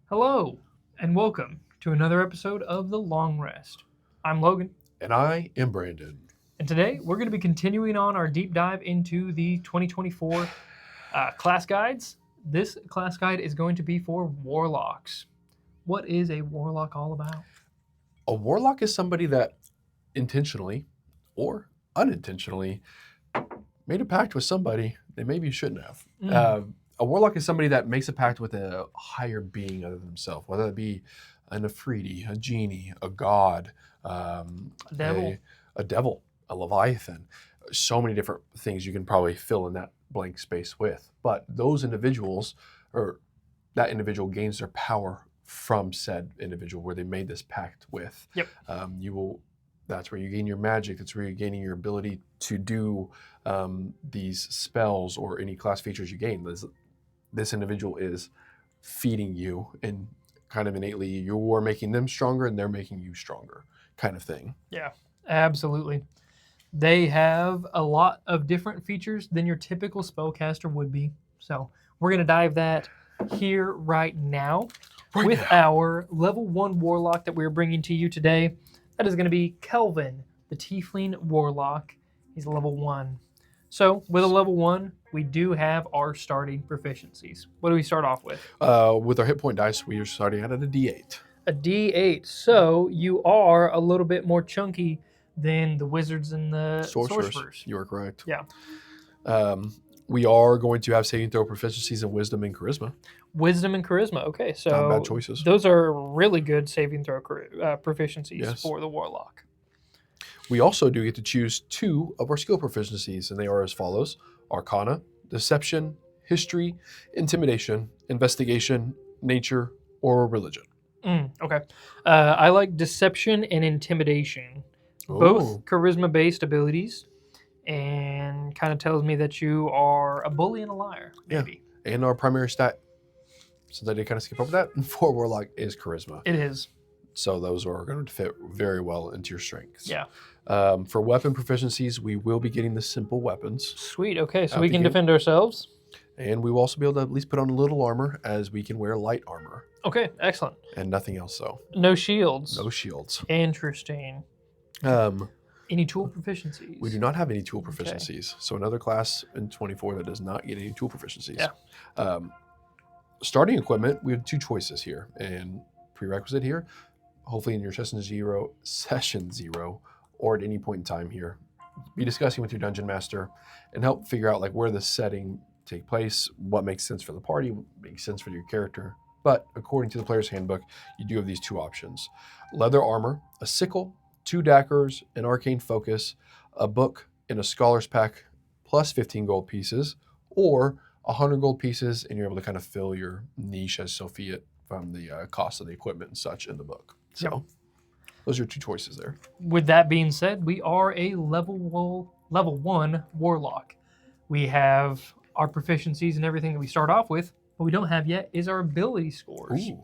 Hello, and welcome to another episode of The Long Rest. I'm Logan, And I am Brandon. and today we're going to be continuing on our deep dive into the 2024 class guides. This class guide is going to be for Warlocks. What is a Warlock all about? A warlock is somebody that intentionally or unintentionally made a pact with somebody they maybe shouldn't have. A warlock is somebody that makes a pact with a higher being other than themselves, whether it be an Afridi, a genie, a god, A devil. a devil, a leviathan. So many different things you can probably fill in that blank space with. But those individuals, or that individual gains their power from said individual where they made this pact with. Yep. That's where you gain your magic. That's where you're gaining your ability to do these spells or any class features you gain. This individual is feeding you, and kind of innately you are making them stronger and they're making you stronger, kind of thing. Yeah, absolutely. They have a lot of different features than your typical spellcaster would be. So we're going to dive that here right now. With our level 1 warlock that we're bringing to you today. That is going to be Kelvin, the Tiefling Warlock. He's level 1. So with a level 1, we do have our starting proficiencies. What do we start off with? With our hit point dice, we are starting out at a D8. A D8. So you are a little bit more chunky than the wizards and the sorcerers. You are correct. Yeah. We are going to have saving throw proficiencies in wisdom and charisma. Wisdom and charisma. Okay, so not bad choices. Those are really good saving throw proficiencies for the warlock. We also do get to choose 2 of our skill proficiencies, and they are as follows: Arcana, Deception, History, Intimidation, Investigation, Nature, or Religion. Okay. I like Deception and Intimidation. Both charisma-based abilities, and kind of tells me that you are a bully and a liar, maybe. Yeah. And our primary stat, since I did kind of skip over that, for Warlock is charisma. It is. So those are going to fit very well into your strengths. Yeah. For weapon proficiencies, we will be getting the simple weapons. Sweet. Okay, so we can defend ourselves. And we will also be able to at least put on a little armor, as we can wear light armor. Okay, excellent. And nothing else, though. No shields. No shields. Interesting. Any tool proficiencies? We do not have any tool proficiencies. Okay. So another class in 24 that does not get any tool proficiencies. Yeah. Starting equipment, we have 2 choices here. And prerequisite here, hopefully in your session 0, or at any point in time here, be discussing with your dungeon master and help figure out like where the setting take place, what makes sense for the party, what makes sense for your character. But according to the player's handbook, you do have these 2 options: leather armor, a sickle, 2 daggers, an arcane focus, a book, and a scholar's pack, plus 15 gold pieces, or 100 gold pieces, and you're able to kind of fill your niche as Sophia from the cost of the equipment and such in the book. So those are your 2 choices there. With that being said, we are a level 1 warlock. We have our proficiencies and everything that we start off with. What we don't have yet is our ability scores. Ooh.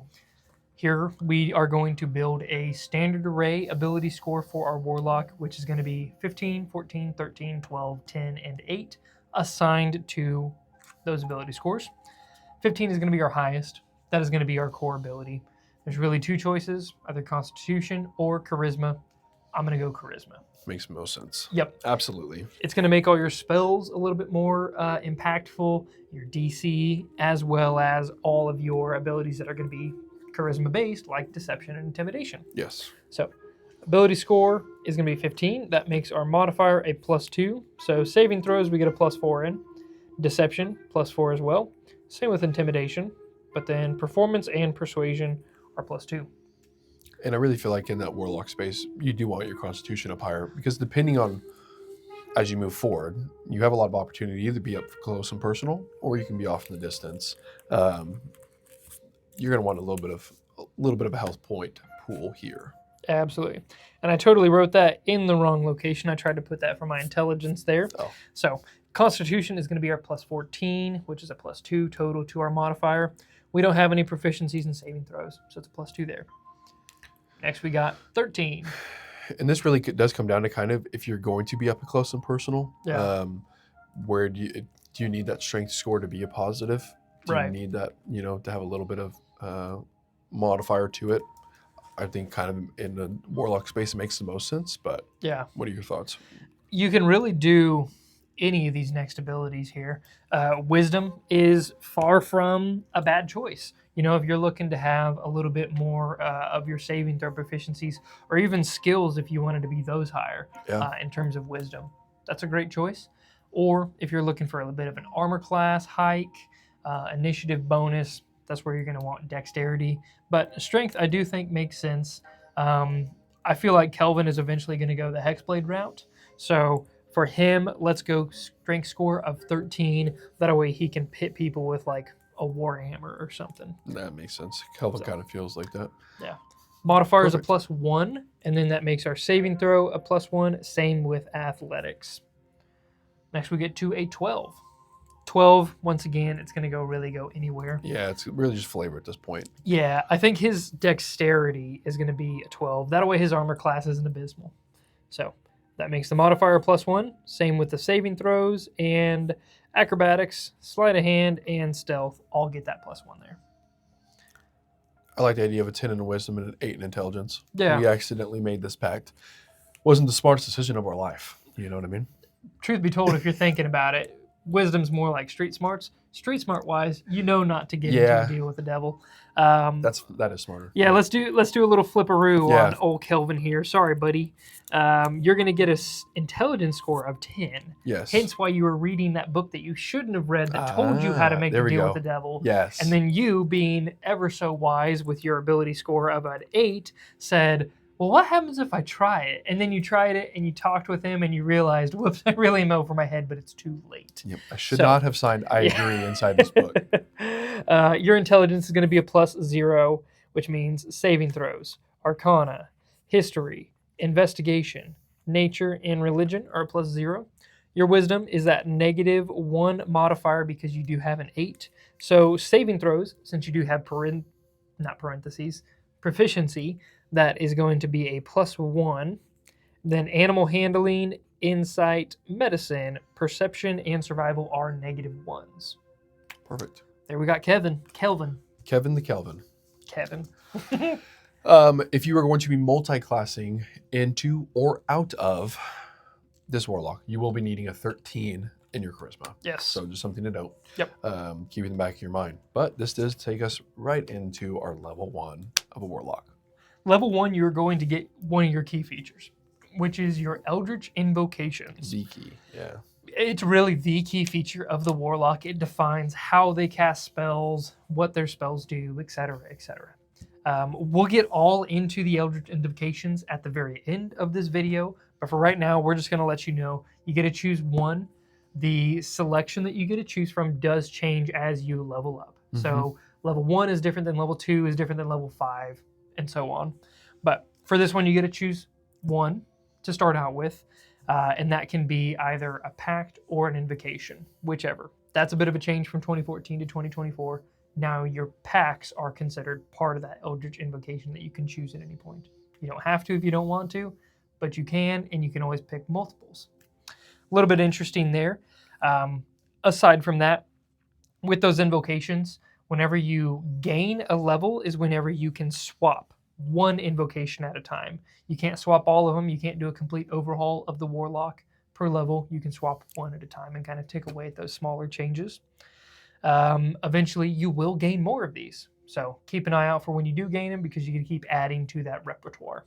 Here we are going to build a standard array ability score for our warlock, which is going to be 15, 14, 13, 12, 10, and 8 assigned to those ability scores. 15 is going to be our highest. That is going to be our core ability. There's really 2 choices, either Constitution or Charisma. I'm going to go Charisma. Makes most sense. Yep. Absolutely. It's going to make all your spells a little bit more impactful, your DC, as well as all of your abilities that are going to be charisma based, like Deception and Intimidation. Yes. So ability score is going to be 15. That makes our modifier a +2. So saving throws, we get a +4 in. Deception, +4 as well. Same with Intimidation. But then performance and persuasion are +2. And I really feel like in that warlock space, you do want your constitution up higher, because depending on, as you move forward, you have a lot of opportunity to either be up close and personal, or you can be off in the distance. You're going to want a little bit of a health point pool here. Absolutely. And I totally wrote that in the wrong location. I tried to put that for my intelligence there. Oh. So Constitution is going to be our +14, which is a +2 total to our modifier. We don't have any proficiencies in saving throws, so it's a +2 there. Next we got 13. And this really does come down to kind of, if you're going to be up close and personal, where do you need that strength score to be a positive? Do you need that, to have a little bit of modifier to it. I think kind of in the Warlock space it makes the most sense, but Yeah. what are your thoughts? You can really do any of these next abilities here. Wisdom is far from a bad choice. You know, if you're looking to have a little bit more of your saving throw proficiencies, or even skills if you wanted to be those higher Yeah. in terms of wisdom, that's a great choice. Or if you're looking for a little bit of an armor class hike, initiative bonus, that's where you're going to want dexterity. But strength, I do think makes sense. I feel like Kelvin is eventually going to go the Hexblade route. So for him, let's go strength score of 13. That way he can pit people with like a warhammer or something. That makes sense. Kelvin kind of feels like that. Yeah. Modifier is a Perfect. +1, and then that makes our saving throw a +1. Same with athletics. Next we get to a 12. 12, once again, it's going to really go anywhere. Yeah, it's really just flavor at this point. Yeah, I think his dexterity is going to be a 12. That way his armor class isn't abysmal. So that makes the modifier a +1. Same with the saving throws, and acrobatics, sleight of hand, and stealth all get that +1 there. I like the idea of a 10 in wisdom and an 8 in intelligence. Yeah. We accidentally made this pact. Wasn't the smartest decision of our life. You know what I mean? Truth be told, if you're thinking about it, wisdom's more like street smarts. Street smart wise, you know not to get into a deal with the devil. That is smarter. Yeah, let's do a little flipperoo Yeah. on old Kelvin here. Sorry, buddy. You're gonna get an intelligence score of 10. Yes. Hence why you were reading that book that you shouldn't have read that told you how to make there a we deal go. with the devil. Yes. And then you, being ever so wise with your ability score of an 8, said, well, what happens if I try it? And then you tried it and you talked with him and you realized, whoops, I really am over my head, but it's too late. Yep. I should not have signed I agree inside this book. Your intelligence is going to be a +0, which means saving throws, arcana, history, investigation, nature, and religion are a +0. Your wisdom is that -1 modifier because you do have an 8. So saving throws, since you do have proficiency, that is going to be a +1. Then animal handling, insight, medicine, perception, and survival are -1s. Perfect. There we got Kelvin. Kevin the Kelvin. Kevin. If you are going to be multi-classing into or out of this Warlock, you will be needing a 13 in your charisma. Yes. So just something to note. Yep. Keep it in the back of your mind. But this does take us right into our level 1 of a Warlock. Level 1, you're going to get one of your key features, which is your Eldritch Invocations. Z key, yeah. It's really the key feature of the Warlock. It defines how they cast spells, what their spells do, etc., etc. We'll get all into the Eldritch Invocations at the very end of this video, but for right now, we're just going to let you know you get to choose one. The selection that you get to choose from does change as you level up. Mm-hmm. So level 1 is different than level 2, is different than level 5, and so on. But for this one, you get to choose one to start out with, and that can be either a pact or an invocation, whichever. That's a bit of a change from 2014 to 2024. Now your pacts are considered part of that Eldritch Invocation that you can choose at any point. You don't have to if you don't want to, but you can, and you can always pick multiples. A little bit interesting there. Aside from that, with those invocations, whenever you gain a level is whenever you can swap one invocation at a time. You can't swap all of them. You can't do a complete overhaul of the Warlock per level. You can swap one at a time and kind of tick away at those smaller changes. Eventually, you will gain more of these. So keep an eye out for when you do gain them because you can keep adding to that repertoire.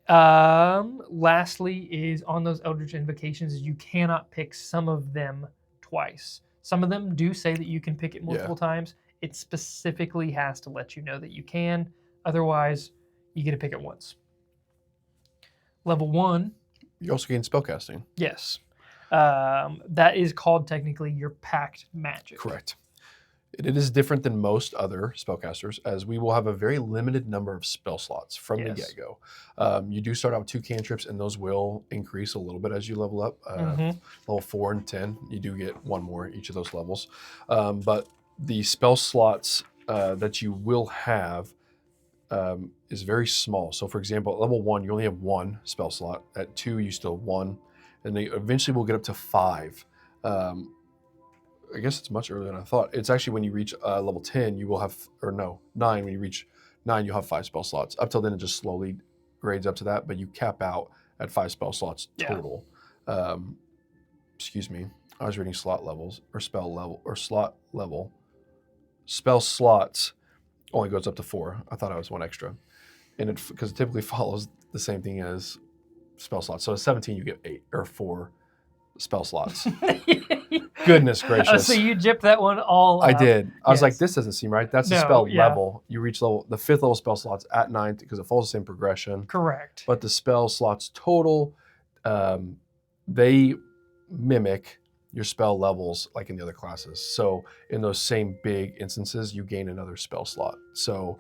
Lastly is on those Eldritch Invocations, you cannot pick some of them twice. Some of them do say that you can pick it multiple times. It specifically has to let you know that you can. Otherwise, you get to pick it once. Level 1. You also gain spellcasting. Yes. That is called technically your pact magic. Correct. It is different than most other spellcasters, as we will have a very limited number of spell slots from the get-go. You do start out with 2 cantrips, and those will increase a little bit as you level up. Level 4 and 10, you do get one more each of those levels. But the spell slots that you will have is very small. So, for example, at level 1, you only have 1 spell slot. At 2, you still have 1. And they eventually will get up to 5 I guess it's much earlier than I thought. It's actually when you reach level 10, you will have, or no, 9. When you reach 9, you'll have 5 spell slots. Up till then, it just slowly grades up to that, but you cap out at 5 spell slots total. Excuse me. I was reading slot levels or spell level or slot level. Spell slots only goes up to 4. I thought I was one extra. And because it typically follows the same thing as spell slots. So at 17, you get 8 or 4 spell slots. Goodness gracious. So you gypped that one all I up. did. I was Yes. like, this doesn't seem right. That's the spell level. You reach the 5th level spell slots at 9th because it follows the same progression. Correct. But the spell slots total, they mimic your spell levels like in the other classes. So in those same big instances, you gain another spell slot. So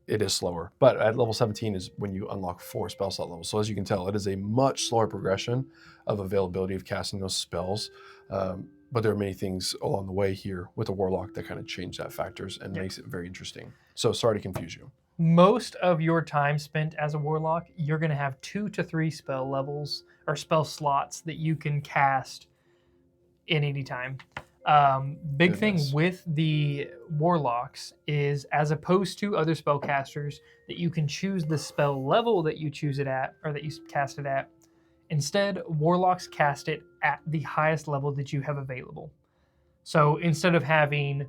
it is slower. But at level 17 is when you unlock 4 spell slot levels. So as you can tell, it is a much slower progression of availability of casting those spells. But there are many things along the way here with the Warlock that kind of change that factors and makes it very interesting. So sorry to confuse you. Most of your time spent as a Warlock, you're going to have 2 to 3 spell levels or spell slots that you can cast in any time. Big thing with the Warlocks is, as opposed to other spellcasters, that you can choose the spell level that you choose it at, or that you cast it at. Instead, Warlocks cast it at the highest level that you have available. So instead of having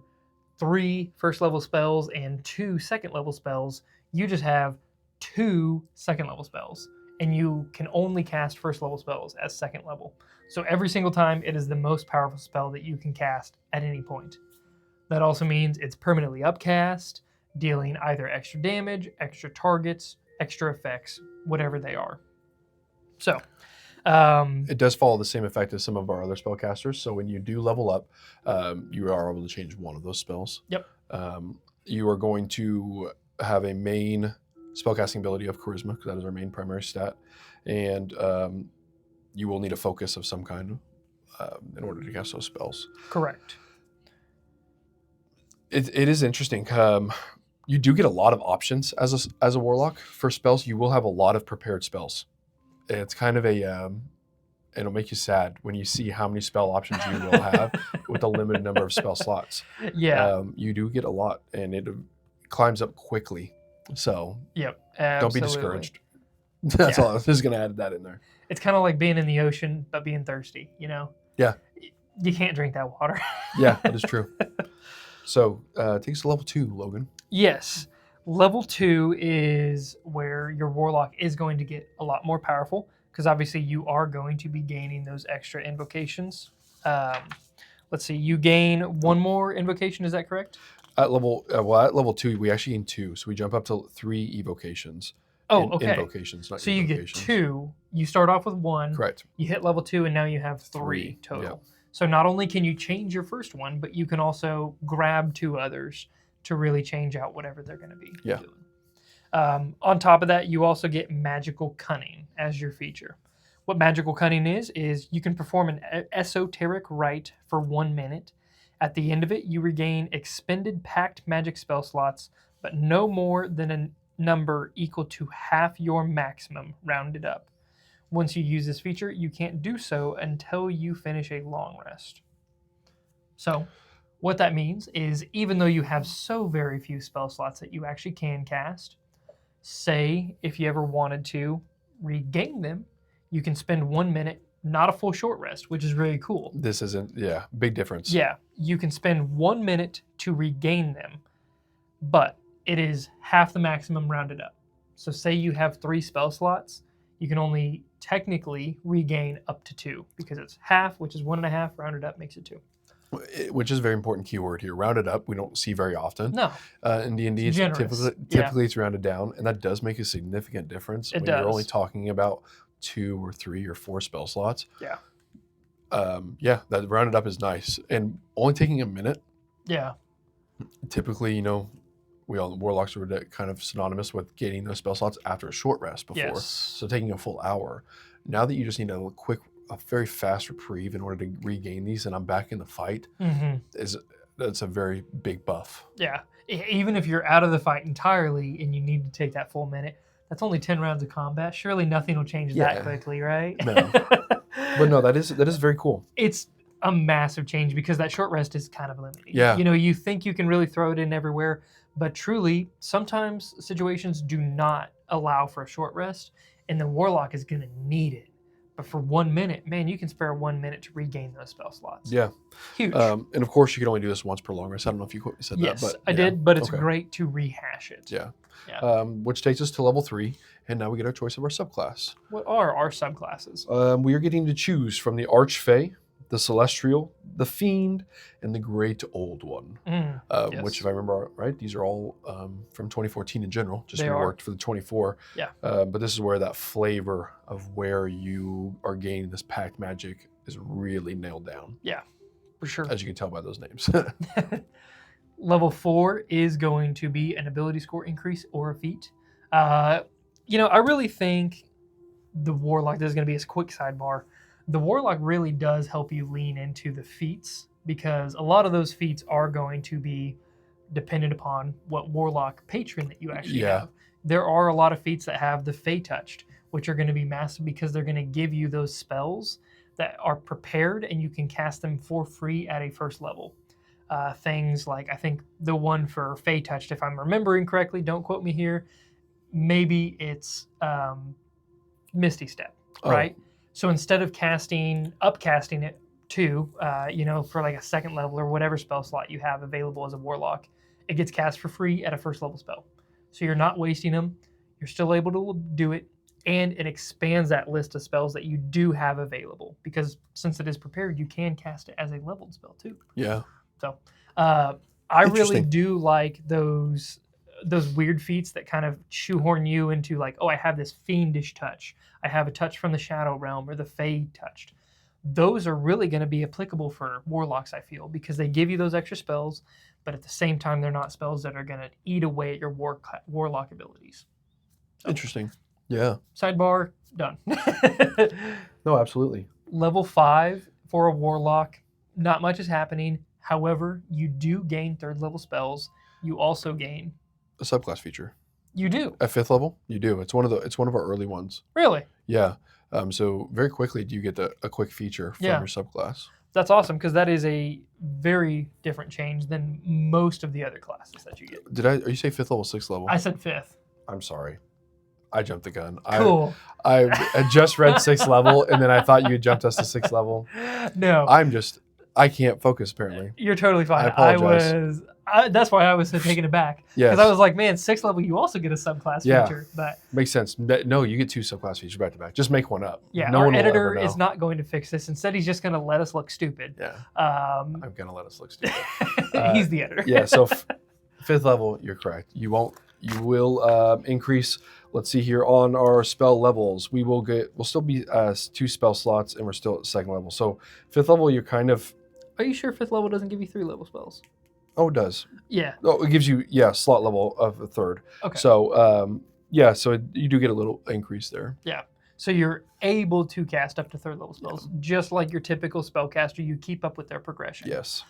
3 first level spells and 2 second level spells, you just have 2 second level spells, and you can only cast first level spells as second level. So every single time, it is the most powerful spell that you can cast at any point. That also means it's permanently upcast, dealing either extra damage, extra targets, extra effects, whatever they are. So it does follow the same effect as some of our other spellcasters. So when you do level up, you are able to change one of those spells. Yep. You are going to have a main spellcasting ability of Charisma, because that is our main primary stat. And you will need a focus of some kind in order to cast those spells. Correct. It is interesting. You do get a lot of options as a Warlock for spells. You will have a lot of prepared spells. It's kind of it'll make you sad when you see how many spell options you will have with a limited number of spell slots. Yeah. You do get a lot, and it climbs up quickly. So yep, don't be discouraged. That's all. I was just going to add that in there. It's kind of like being in the ocean, but being thirsty, you know? Yeah. You can't drink that water. Yeah, that is true. So take us to level 2, Logan. Yes. Level 2 is where your Warlock is going to get a lot more powerful, because obviously you are going to be gaining those extra invocations. Let's see, you gain 1 more invocation, is that correct? At level 2, we actually gain 2, so we jump up to 3 evocations. Oh, okay. Invocations, not so you get 2. You start off with 1. Correct. You hit level 2, and now you have 3 total. Yep. So not only can you change your first one, but you can also grab 2 others to really change out whatever they're going to be doing. On top of that, you also get Magical Cunning as your feature. What Magical Cunning is you can perform an esoteric rite for 1 minute. At the end of it, you regain expended packed magic spell slots, but no more than a number equal to half your maximum, rounded up. Once you use this feature, you can't do so until you finish a long rest. So what that means is, even though you have so very few spell slots that you actually can cast, say if you ever wanted to regain them, you can spend 1 minute, not a full short rest, which is really cool. This isn't, big difference. Yeah, you can spend 1 minute to regain them, but it is half the maximum rounded up. So say you have 3 spell slots, you can only technically regain up to 2, because it's half, which is 1.5, rounded up makes it 2. Which is a very important keyword here. Rounded up, we don't see very often. No. In D&D, typically it's rounded down, and that does make a significant difference when you're only talking about 2 or 3 or 4 spell slots. Yeah. That rounded up is nice. And only taking a minute. Yeah. Typically, Warlocks were kind of synonymous with gaining those spell slots after a short rest before. Yes. So taking a full hour. Now that you just need a very fast reprieve in order to regain these, and I'm back in the fight, that's a very big buff. Yeah. Even if you're out of the fight entirely and you need to take that full minute, that's only 10 rounds of combat. Surely nothing will change that quickly, right? No. But no, that is very cool. It's a massive change because that short rest is kind of limiting. Yeah. You know, you think you can really throw it in everywhere, but truly, sometimes situations do not allow for a short rest, and the Warlock is going to need it. But for 1 minute, man, you can spare 1 minute to regain those spell slots. Yeah. Huge. And of course, you can only do this once per long rest. I don't know if you said Yes, that, but I did, but it's great to rehash it. Yeah. Yeah. Which takes us to level 3, and now we get our choice of our subclass. What are our subclasses? We are getting to choose from the Archfey, the Celestial, the Fiend, and the Great Old One. Yes. Which, if I remember right, these are all from 2014 in general, just They reworked for the 24. Yeah. But this is where that flavor of where you are gaining this pact magic is really nailed down. Yeah, for sure. As you can tell by those names. Level 4 is going to be an ability score increase or a feat. You know, I really think the Warlock, this is going to be a quick sidebar, the Warlock really does help you lean into the feats because a lot of those feats are going to be dependent upon what Warlock patron that you actually have. There are a lot of feats that have the Fey Touched, which are going to be massive because they're going to give you those spells that are prepared and you can cast them for free at a first level. Things like, I think the one for Fey Touched, if I'm remembering correctly, don't quote me here, maybe it's Misty Step, right? So instead of upcasting it to, you know, for like a second level or whatever spell slot you have available as a Warlock, it gets cast for free at a first level spell. So you're not wasting them, you're still able to do it, and it expands that list of spells that you do have available because since it is prepared, you can cast it as a leveled spell too. Yeah. So I really do like those weird feats that kind of shoehorn you into like, oh, I have this fiendish touch. I have a touch from the Shadow Realm or the Fey Touched. Those are really going to be applicable for Warlocks, I feel, because they give you those extra spells, but at the same time, they're not spells that are going to eat away at your Warlock abilities. So, interesting. Yeah. Sidebar, done. No, absolutely. Level 5 for a Warlock, not much is happening. However, you do gain third level spells. You also gain A subclass feature. You do. At 5th level, you do. It's one of our early ones. Really? Yeah. So very quickly, do you get a quick feature from your subclass? That's awesome because that is a very different change than most of the other classes that you get. Are you say 5th level, 6th level? I said 5th. I'm sorry. I jumped the gun. Cool. I had just read 6th level, and then I thought you had jumped us to 6th level. No. I can't focus, apparently. You're totally fine. I apologize. That's why I was so taken aback. Yes. Because I was like, man, 6th level, you also get a subclass feature. But makes sense. No, you get 2 subclass features back to back. Just make one up. Yeah, no our one will editor ever know. is not going to fix this. Instead, he's just going to let us look stupid. Yeah. I'm going to let us look stupid. He's the editor. Yeah, so 5th level, you're correct. You will increase. Let's see here on our spell levels. We'll still be 2 spell slots, and we're still at 2nd level. So 5th level, you're kind of. Are you sure 5th level doesn't give you 3 level spells? Oh, it does. Yeah. Oh, it gives you slot level of a 3rd. Okay. So so you do get a little increase there. Yeah. So you're able to cast up to 3rd level spells, just like your typical spellcaster. You keep up with their progression. Yes.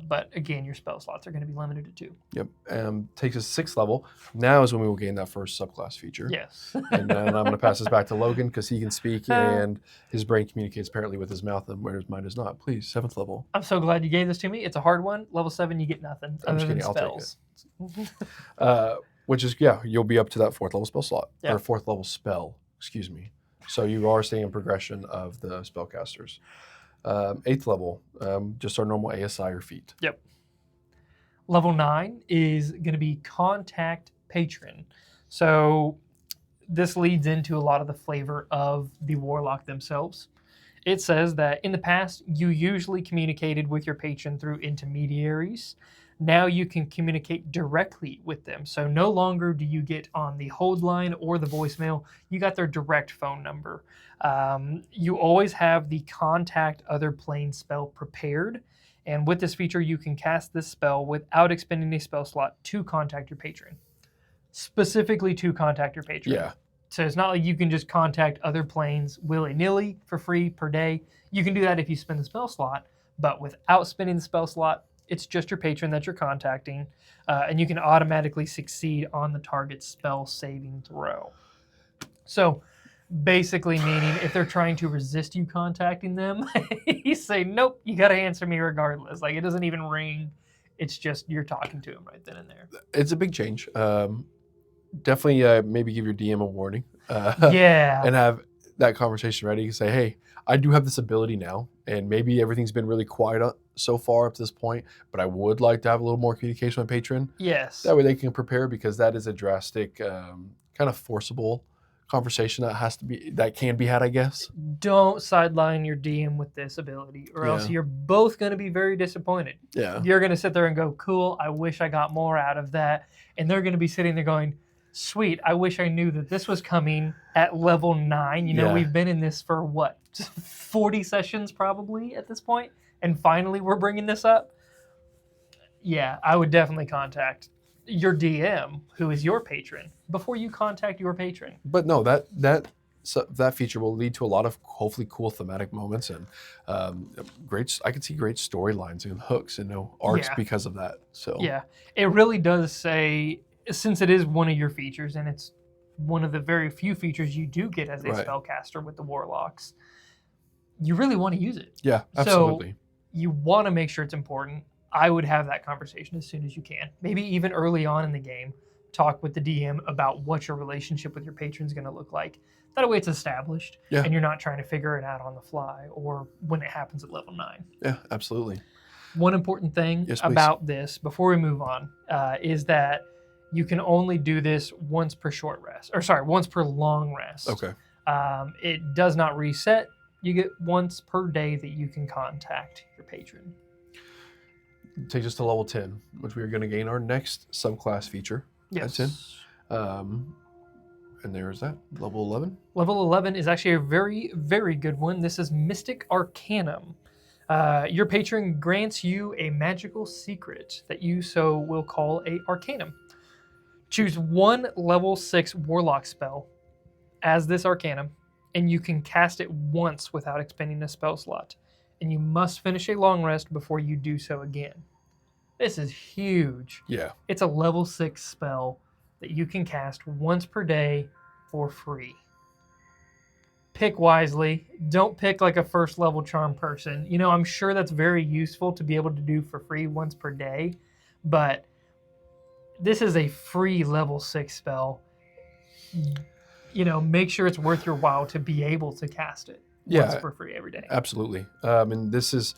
But again, your spell slots are going to be limited to 2. Yep. Takes us 6th level. Now is when we will gain that first subclass feature. Yes. And then I'm going to pass this back to Logan because he can speak and his brain communicates apparently with his mouth and where his mind is not. Please, 7th level. I'm so glad you gave this to me. It's a hard one. Level 7, you get nothing other than spells. Which is, you'll be up to that 4th level spell slot. Or 4th level spell, excuse me. So you are staying in progression of the spellcasters. 8th level, just our normal ASI or feat. Yep. Level 9 is going to be Contact Patron. So this leads into a lot of the flavor of the Warlock themselves. It says that in the past, you usually communicated with your patron through intermediaries. Now you can communicate directly with them. So no longer do you get on the hold line or the voicemail. You got their direct phone number. You always have the Contact Other Plane spell prepared. And with this feature, you can cast this spell without expending a spell slot to contact your patron. Specifically to contact your patron. Yeah. So it's not like you can just contact other planes willy-nilly for free per day. You can do that if you spend the spell slot, but without spending the spell slot, it's just your patron that you're contacting, and you can automatically succeed on the target's spell saving throw. So Basically meaning if they're trying to resist you contacting them, you say, nope, you got to answer me regardless. Like, it doesn't even ring. It's just you're talking to them right then and there. It's a big change. Definitely maybe give your DM a warning. Yeah. And have that conversation ready. You say, hey, I do have this ability now, and maybe everything's been really quiet so far up to this point, but I would like to have a little more communication with Patron. Yes. That way they can prepare, because that is a drastic, kind of forcible conversation that can be had, I guess. Don't sideline your DM with this ability, or else Yeah. you're both going to be very disappointed. Yeah. You're going to sit there and go, cool, I wish I got more out of that. And they're going to be sitting there going, sweet, I wish I knew that this was coming at level 9. You know, Yeah. we've been in this for what, 40 sessions probably at this point, and finally we're bringing this up. Yeah, I would definitely contact your DM, who is your patron, before you contact your patron. But no, that feature will lead to a lot of hopefully cool thematic moments, and I could see great storylines and hooks and arcs Yeah. because of that. So Yeah, it really does say, since it is one of your features, and it's one of the very few features you do get as a Right. spellcaster with the Warlocks, you really want to use it. Yeah, absolutely. So you want to make sure it's important. I would have that conversation as soon as you can. Maybe even early on in the game, talk with the DM about what your relationship with your patron is going to look like. That way it's established, Yeah. and you're not trying to figure it out on the fly or when it happens at level 9. Yeah, absolutely. One important thing Yes, please. about this, before we move on, is that you can only do this once per once per long rest. Okay. It does not reset. You get once per day that you can contact your patron. Takes us to level 10, which we are going to gain our next subclass feature. Yes. That's and there's that, level 11. Level 11 is actually a very, very good one. This is Mystic Arcanum. Your patron grants you a magical secret that you will call a Arcanum. Choose one level 6 Warlock spell as this Arcanum, and you can cast it once without expending a spell slot. And you must finish a long rest before you do so again. This is huge. Yeah. It's a level 6 spell that you can cast once per day for free. Pick wisely. Don't pick like a first level charm person. You know, I'm sure that's very useful to be able to do for free once per day, but this is a free level 6 spell. You know, make sure it's worth your while to be able to cast it once for free every day. Absolutely. And this is,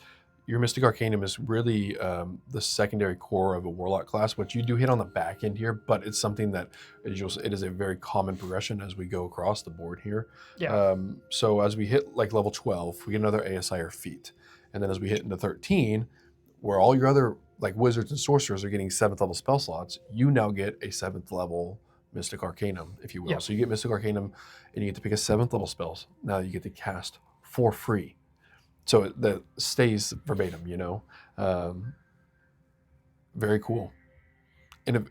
your Mystic Arcanum is really the secondary core of a Warlock class, which you do hit on the back end here, but it's something that it is a very common progression as we go across the board here. Yeah. So as we hit like level 12, we get another ASI or feat. And then as we hit into 13, where all your other like wizards and sorcerers are getting 7th level spell slots, you now get a 7th level Mystic Arcanum, if you will. Yep. So you get Mystic Arcanum and you get to pick a 7th level spells. Now you get to cast for free. So that stays verbatim, you know. Very cool. And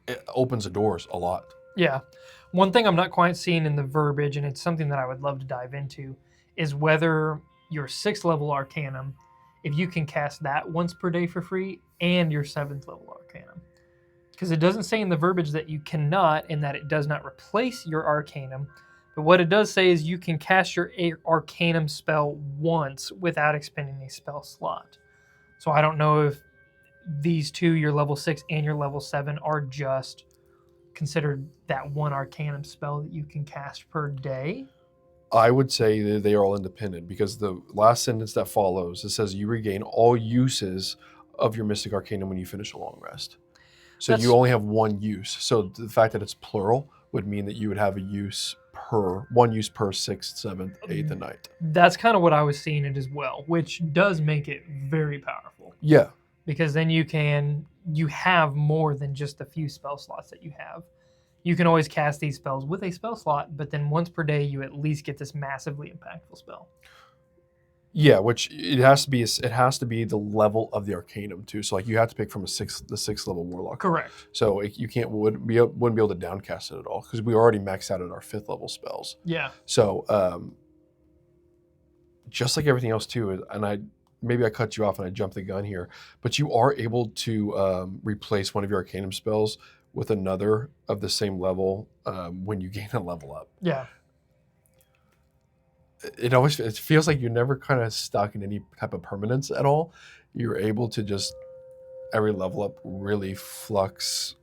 it opens the doors a lot. Yeah. One thing I'm not quite seeing in the verbiage, and it's something that I would love to dive into, is whether your 6th level Arcanum, if you can cast that once per day for free, and your 7th level Arcanum. Because it doesn't say in the verbiage that you cannot, and that it does not replace your Arcanum. But what it does say is you can cast your Arcanum spell once without expending a spell slot. So I don't know if these two, your level 6 and your level 7, are just considered that one Arcanum spell that you can cast per day. I would say that they are all independent, because the last sentence that follows, it says you regain all uses of your Mystic Arcanum when you finish a long rest. So you only have one use. So the fact that it's plural would mean that you would have one use per 6th, 7th, 8th, and 9th. That's kind of what I was seeing it as well, which does make it very powerful. Yeah. Because then you have more than just a few spell slots that you have. You can always cast these spells with a spell slot, but then once per day you at least get this massively impactful spell. Yeah, which it has to be the level of the Arcanum too. So like you have to pick from the 6th level Warlock. Correct. So you wouldn't be able to downcast it at all, because we already maxed out at our 5th level spells. Yeah. So just like everything else too, and maybe I cut you off and I jumped the gun here, but you are able to replace one of your Arcanum spells with another of the same level when you gain a level up. Yeah. it feels like you're never kind of stuck in any type of permanence at all. You're able to just every level up really flux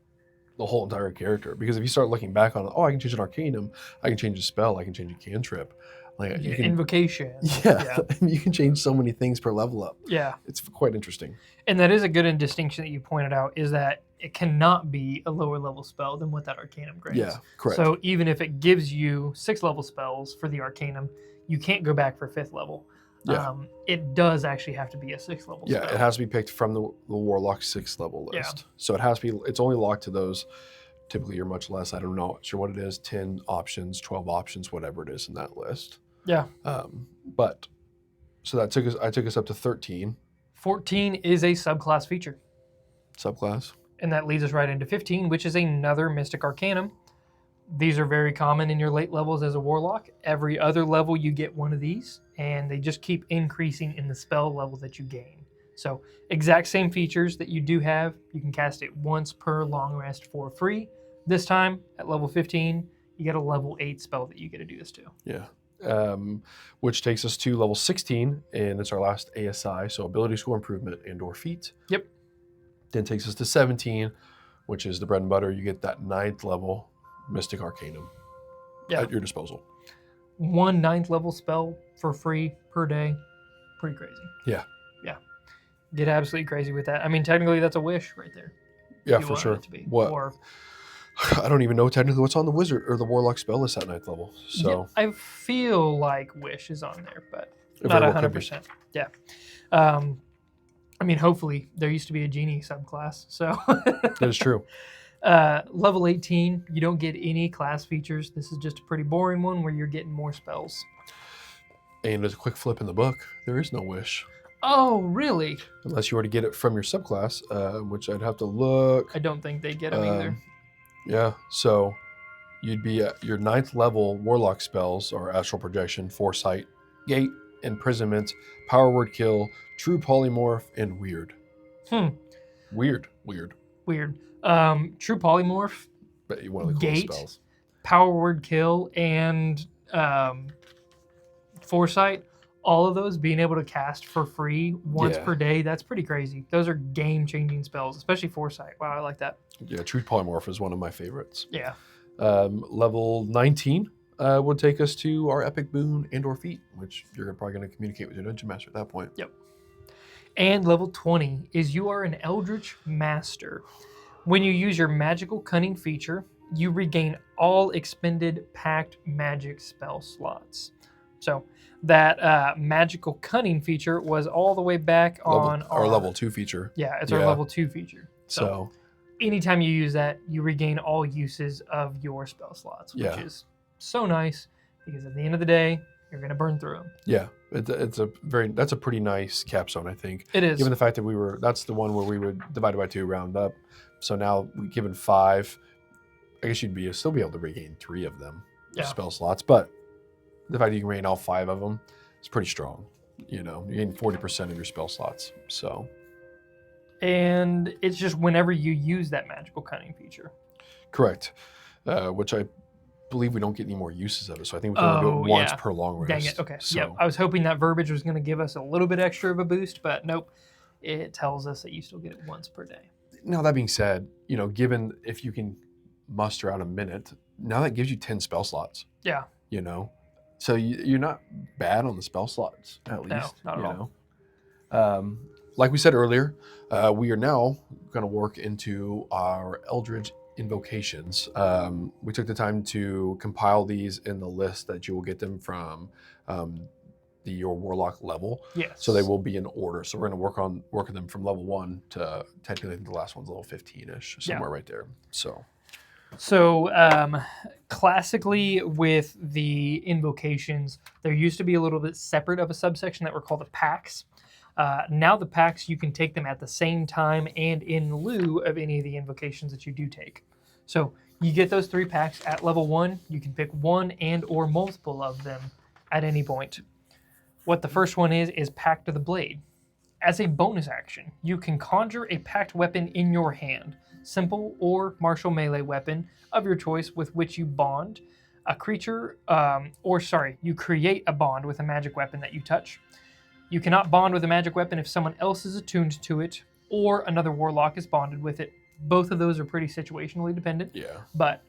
the whole entire character. Because if you start looking back on, I can change an Arcanum, I can change a spell, I can change a cantrip, like you can Invocation. yeah, you can change so many things per level up. Yeah. It's quite interesting. And that is a good distinction that you pointed out, is that it cannot be a lower level spell than what that Arcanum grants. Yeah, correct. So even if it gives you 6th level spells for the Arcanum, you can't go back for 5th level. Yeah. It does actually have to be a 6th level spell. Yeah, it has to be picked from the Warlock 6th level list. Yeah. So it has to be, it's only locked to those. Typically, you're much less. I don't know sure what it is, 10 options, 12 options, whatever it is in that list. Yeah. But so I took us up to 13. 14 is a subclass feature. Subclass. And that leads us right into 15, which is another Mystic Arcanum. These are very common in your late levels as a Warlock. Every other level you get one of these, and they just keep increasing in the spell level that you gain. So exact same features that you do have. You can cast it once per long rest for free. This time, at level 15, you get a level 8 spell that you get to do this to. Yeah. Which takes us to level 16, and it's our last ASI, so ability score improvement and or feat. Yep. Then takes us to 17, which is the bread and butter. You get that 9th level Mystic Arcanum at your disposal. 1 9th level spell for free per day. Pretty crazy. Yeah. Yeah. Get absolutely crazy with that. I mean, technically, that's a wish right there. Yeah, for sure. What? Or, I don't even know technically what's on the wizard or the warlock spell list at 9th level. So yeah, I feel like wish is on there, but it not very well 100%. Yeah. I mean, hopefully there used to be a genie subclass. So that is true. Level 18, you don't get any class features. This is just a pretty boring one where you're getting more spells. And as a quick flip in the book, there is no wish. Oh, really? Unless you were to get it from your subclass, which I'd have to look. I don't think they get them either. Yeah, so you'd be at your 9th level warlock spells are Astral Projection, Foresight, Gate, Imprisonment, Power Word Kill, True Polymorph, and Weird. Weird. True Polymorph, one of the coolest Gate, spells. Power Word Kill, and Foresight, all of those being able to cast for free once per day, that's pretty crazy. Those are game-changing spells, especially Foresight. Wow, I like that. Yeah, True Polymorph is one of my favorites. Yeah. Level 19 would take us to our Epic Boon and or Feat, which you're probably going to communicate with your Dungeon Master at that point. Yep. And level 20 is you are an Eldritch Master. When you use your Magical Cunning feature, you regain all expended Pact Magic spell slots. So that Magical Cunning feature was all the way back on our level 2 feature. Yeah, it's our level 2 feature. So anytime you use that, you regain all uses of your spell slots, which is so nice because at the end of the day, you're going to burn through them. Yeah, that's a pretty nice capstone, I think. It is. Given the fact that that's the one where we would divide it by 2, round up. So now given 5, I guess you'd still be able to regain 3 of them spell slots, but the fact that you can regain all 5 of them is pretty strong. You gain 40% of your spell slots. So, and it's just whenever you use that Magical Cunning feature. Correct. Which I believe we don't get any more uses of it. So I think we can only do it once per long rest. Dang it. Okay. So, yep. I was hoping that verbiage was going to give us a little bit extra of a boost, but nope. It tells us that you still get it once per day. Now that being said, given if you can muster out a minute, now that gives you 10 spell slots. Yeah. So you're not bad on the spell slots, at least. No, not at all. Like we said earlier, we are now going to work into our Eldritch Invocations. We took the time to compile these in the list that you will get them from your Warlock level. Yes. So they will be in order. So we're going to work on them from level 1 to technically the last one's level 15-ish, somewhere right there. So classically with the invocations, there used to be a little bit separate of a subsection that were called the packs. Now the packs, you can take them at the same time and in lieu of any of the invocations that you do take. So you get those 3 packs at level 1. You can pick one and or multiple of them at any point. What the first one is Pact of the Blade. As a bonus action, you can conjure a packed weapon in your hand, simple or martial melee weapon of your choice with which you bond. A creature, you create a bond with a magic weapon that you touch. You cannot bond with a magic weapon if someone else is attuned to it or another warlock is bonded with it. Both of those are pretty situationally dependent. Yeah. But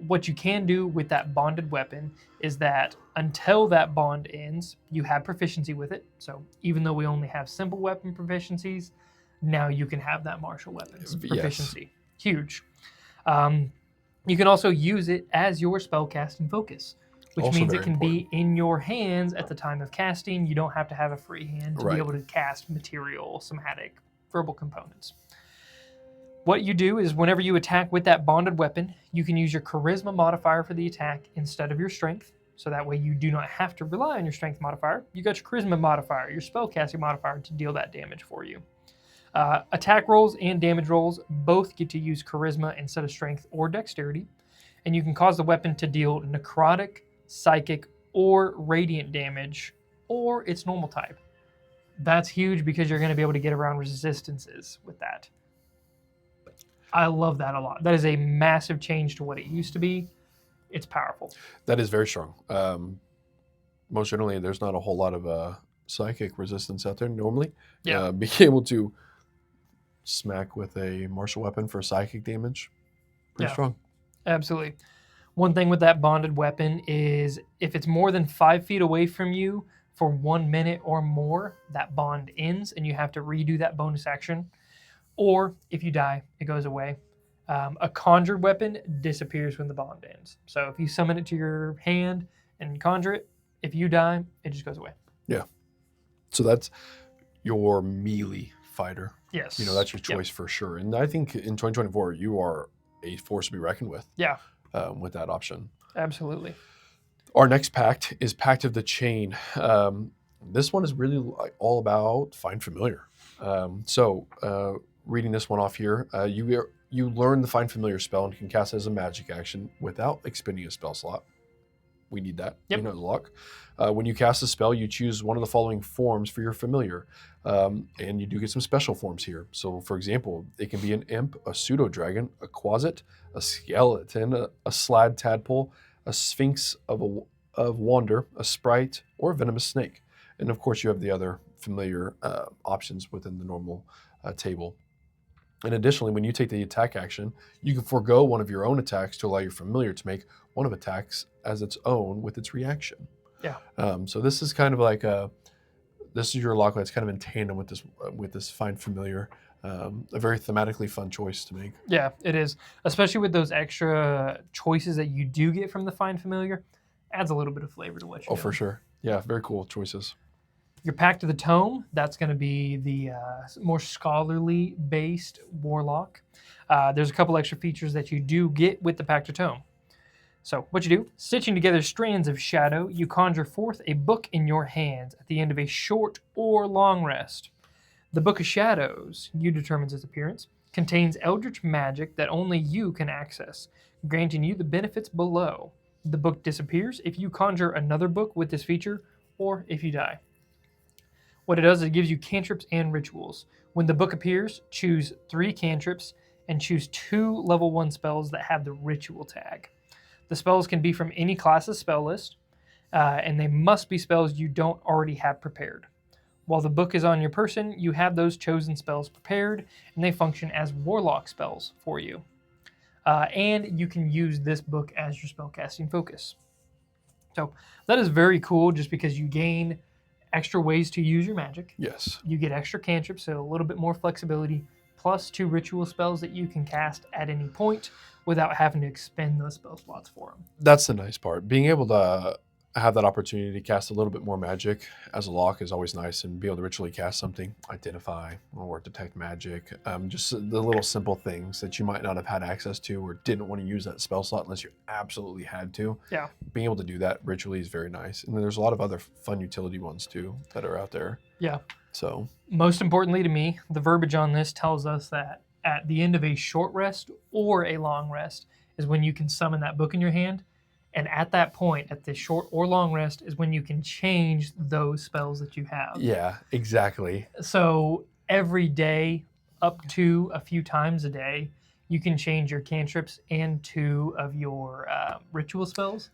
what you can do with that bonded weapon is that until that bond ends, you have proficiency with it. So even though we only have simple weapon proficiencies, now you can have that martial weapons proficiency. Yes. Huge. You can also use it as your spellcasting focus, which Also means it very can important. be in your hands at the time of casting. You don't have to have a free hand to Right. be able to cast material, somatic, verbal components. What you do is whenever you attack with that bonded weapon, you can use your charisma modifier for the attack instead of your strength. So that way you do not have to rely on your strength modifier. You got your charisma modifier, your spellcasting modifier to deal that damage for you. Attack rolls and damage rolls both get to use charisma instead of strength or dexterity. And you can cause the weapon to deal necrotic, psychic, or radiant damage, or its normal type. That's huge because you're going to be able to get around resistances with that. I love that a lot. That is a massive change to what it used to be. It's powerful. That is very strong. Most generally, there's not a whole lot of psychic resistance out there normally. Yeah. Being able to smack with a martial weapon for psychic damage, pretty strong. Absolutely. One thing with that bonded weapon is if it's more than 5 feet away from you for 1 minute or more, that bond ends and you have to redo that bonus action. Or if you die, it goes away. A conjured weapon disappears when the bond ends. So if you summon it to your hand and conjure it, if you die, it just goes away. Yeah. So that's your melee fighter. Yes. That's your choice for sure. And I think in 2024, you are a force to be reckoned with. Yeah. With that option. Absolutely. Our next pact is Pact of the Chain. This one is really all about Find Familiar. Reading this one off here, you learn the Find Familiar spell and can cast it as a magic action without expending a spell slot. We need that. Yep. We know the luck. When you cast a spell, you choose one of the following forms for your familiar. And you do get some special forms here. So, for example, it can be an imp, a pseudo-dragon, a quasit, a skeleton, a slad tadpole, a sphinx of wander, a sprite, or a venomous snake. And, of course, you have the other familiar options within the normal table. And additionally, when you take the attack action, you can forego one of your own attacks to allow your familiar to make one of attacks as its own with its reaction. Yeah. So this is kind of like this is your lock that's kind of in tandem with this Find Familiar. A very thematically fun choice to make. Yeah, it is. Especially with those extra choices that you do get from the Find Familiar. Adds a little bit of flavor to what you're doing. For sure. Yeah, very cool choices. Your Pact of the Tome, that's going to be the more scholarly based Warlock. There's a couple extra features that you do get with the Pact of Tome. So what you do, stitching together strands of shadow, you conjure forth a book in your hands at the end of a short or long rest. The Book of Shadows, you determines its appearance, contains eldritch magic that only you can access, granting you the benefits below. The book disappears if you conjure another book with this feature, or if you die. What it does is it gives you cantrips and rituals. When the book appears, choose 3 cantrips and choose 2 level 1 spells that have the ritual tag. The spells can be from any class's spell list, and they must be spells you don't already have prepared. While the book is on your person, you have those chosen spells prepared, and they function as Warlock spells for you. And you can use this book as your spellcasting focus. So that is very cool just because you gain extra ways to use your magic. Yes. You get extra cantrips, so a little bit more flexibility, plus 2 ritual spells that you can cast at any point without having to expend those spell slots for them. That's the nice part. Being able to have that opportunity to cast a little bit more magic as a lock is always nice, and be able to ritually cast something, identify or detect magic, just the little simple things that you might not have had access to or didn't want to use that spell slot unless you absolutely had to. Yeah. Being able to do that ritually is very nice. And then there's a lot of other fun utility ones too that are out there. Yeah. So most importantly to me, the verbiage on this tells us that at the end of a short rest or a long rest is when you can summon that book in your hand. And at that point, at the short or long rest, is when you can change those spells that you have. Yeah, exactly. So every day, up to a few times a day, you can change your cantrips and 2 of your ritual spells.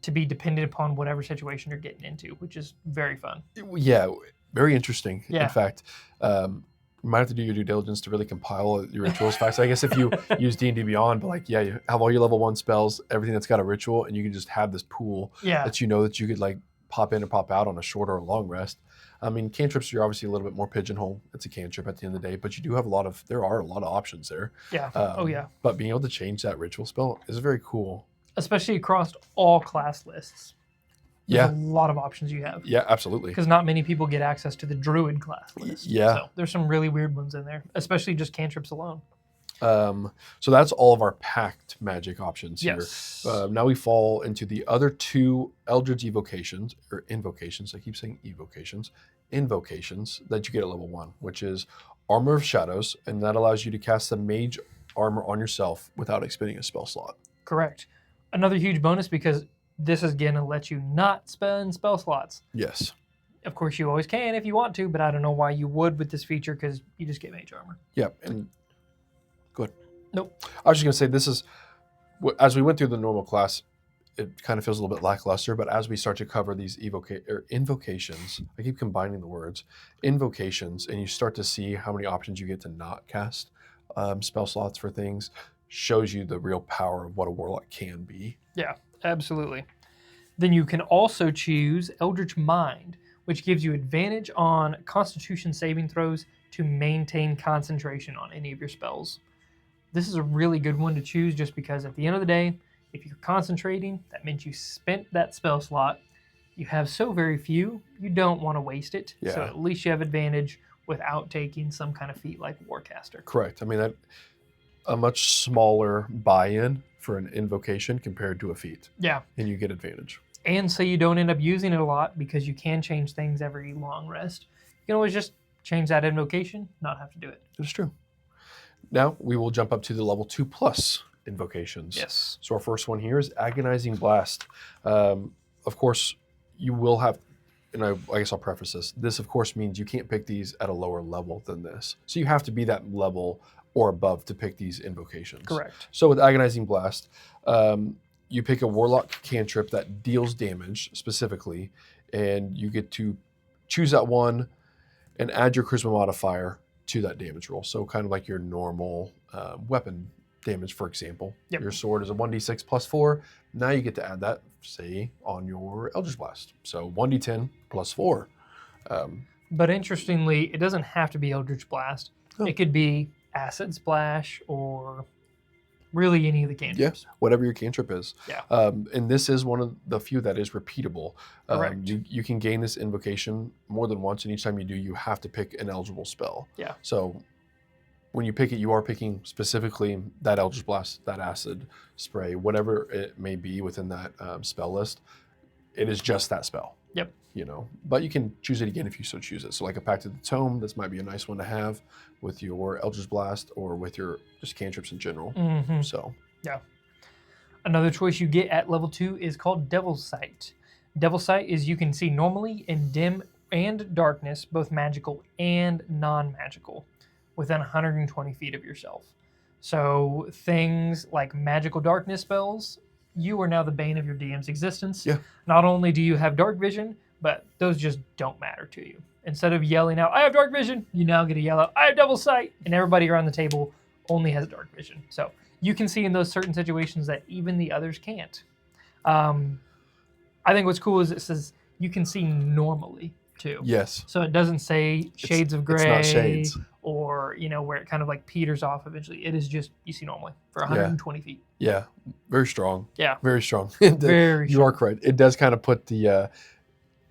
to be dependent upon whatever situation you're getting into, which is very fun. Yeah, very interesting. Yeah. In fact, you might have to do your due diligence to really compile your rituals fast. I guess if you use D&D Beyond, but like, yeah, you have all your level 1 spells, everything that's got a ritual, and you can just have this pool Yeah. that you know that you could like pop in or pop out on a short or a long rest. I mean, cantrips, you're obviously a little bit more pigeonholed. It's a cantrip at the end of the day, but you do have there are a lot of options there. Yeah. Yeah. But being able to change that ritual spell is very cool. Especially across all class lists. There's a lot of options you have. Yeah, absolutely. Because not many people get access to the druid class list. Yeah. So there's some really weird ones in there, especially just cantrips alone. So that's all of our packed magic options here. Yes. Now we fall into the other 2 Eldritch Invocations, I keep saying invocations that you get at level 1, which is Armor of Shadows, and that allows you to cast the mage armor on yourself without expending a spell slot. Correct. Another huge bonus because this is going to let you not spend spell slots. Yes. Of course, you always can if you want to, but I don't know why you would with this feature because you just get mage armor. Yeah, and go ahead. Nope. I was just going to say, this is, as we went through the normal class, it kind of feels a little bit lackluster, but as we start to cover these invocations, I keep combining the words, invocations, and you start to see how many options you get to not cast spell slots for things, shows you the real power of what a warlock can be. Yeah, absolutely. Then you can also choose Eldritch Mind, which gives you advantage on Constitution saving throws to maintain concentration on any of your spells. This is a really good one to choose just because at the end of the day, if you're concentrating, that means you spent that spell slot. You have so very few, you don't want to waste it. Yeah. So at least you have advantage without taking some kind of feat like Warcaster. Correct. I mean, that a much smaller buy-in for an invocation compared to a feat. Yeah. And you get advantage. And so you don't end up using it a lot because you can change things every long rest. You can always just change that invocation, not have to do it. It's true. Now we will jump up to the level 2+ invocations. Yes. So our first one here is Agonizing Blast. Of course, you will have, and I guess I'll preface this. This, of course, means you can't pick these at a lower level than this. So you have to be that level or above to pick these invocations. Correct. So with Agonizing Blast, you pick a Warlock cantrip that deals damage specifically, and you get to choose that one and add your Charisma modifier to that damage roll. So kind of like your normal weapon damage, for example. Yep. Your sword is a 1d6 plus 4. Now you get to add that, say, on your Eldritch Blast. So 1d10 plus 4. But interestingly, it doesn't have to be Eldritch Blast. Oh. It could be Acid Splash or really any of the cantrips. Yeah, whatever your cantrip is. Yeah. And this is one of the few that is repeatable. Correct. You can gain this invocation more than once, and each time you do, you have to pick an eligible spell. Yeah. So when you pick it, you are picking specifically that Eldritch Blast, that Acid Spray, whatever it may be within that spell list. It is just that spell. Yep. You know, but you can choose it again if you so choose it. So like a Pact of the Tome, this might be a nice one to have with your Eldritch Blast or with your just cantrips in general. Mm-hmm. So yeah. Another choice you get at level 2 is called Devil's Sight. Devil's Sight is you can see normally in dim and darkness, both magical and non-magical, within 120 feet of yourself. So things like magical darkness spells, you are now the bane of your DM's existence. Yeah. Not only do you have dark vision, but those just don't matter to you. Instead of yelling out, I have dark vision, you now get to yell out, I have Devil's Sight, and everybody around the table only has dark vision. So you can see in those certain situations that even the others can't. I think what's cool is it says you can see normally too. yes. So it doesn't say shades of gray It's not shades. or, you know, where it kind of like peters off eventually. It is just, you see normally for 120 feet. Yeah. Very strong. Yeah. Very strong. Very You are correct. It does kind of put the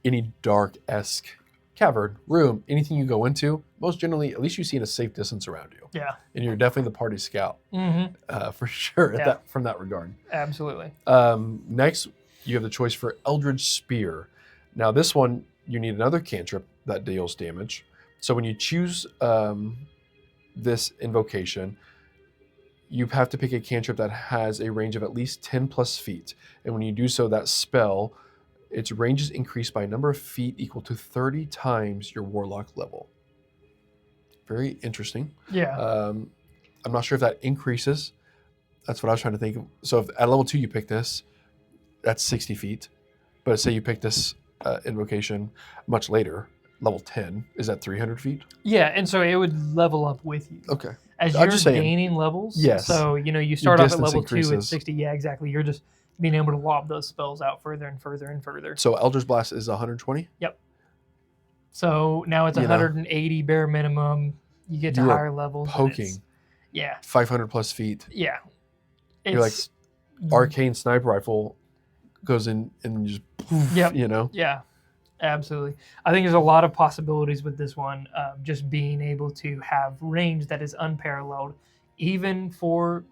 any dark-esque cavern, room, anything you go into, most generally, at least you see in a safe distance around you. Yeah. And you're definitely the party scout. Mm-hmm. For sure Yeah. from that regard. Absolutely. Next, you have the choice for Eldritch Spear. Now, this one, you need another cantrip that deals damage. So when you choose this invocation, you have to pick a cantrip that has a range of at least 10 plus feet. And when you do so, that spell, its range is increased by a number of feet equal to 30 times your Warlock level. Very interesting. Yeah. I'm not sure if that increases. That's what I was trying to think of. So if at level 2 you pick this, that's 60 feet. But say you pick this invocation much later, level 10, is that 300 feet? Yeah, and so it would level up with you. Okay. As I'm you're just saying, gaining levels. yes. So, you start off at distance level 2 at increases. 60. Yeah, exactly. You're just being able to lob those spells out further and further and further. So Eldritch Blast is 120? Yep. So now it's 180 bare minimum. You get to You are higher levels. Poking Yeah. 500 plus feet. Yeah. You're like, arcane sniper rifle goes in and just poof, Yep. Yeah, absolutely. I think there's a lot of possibilities with this one, just being able to have range that is unparalleled, even for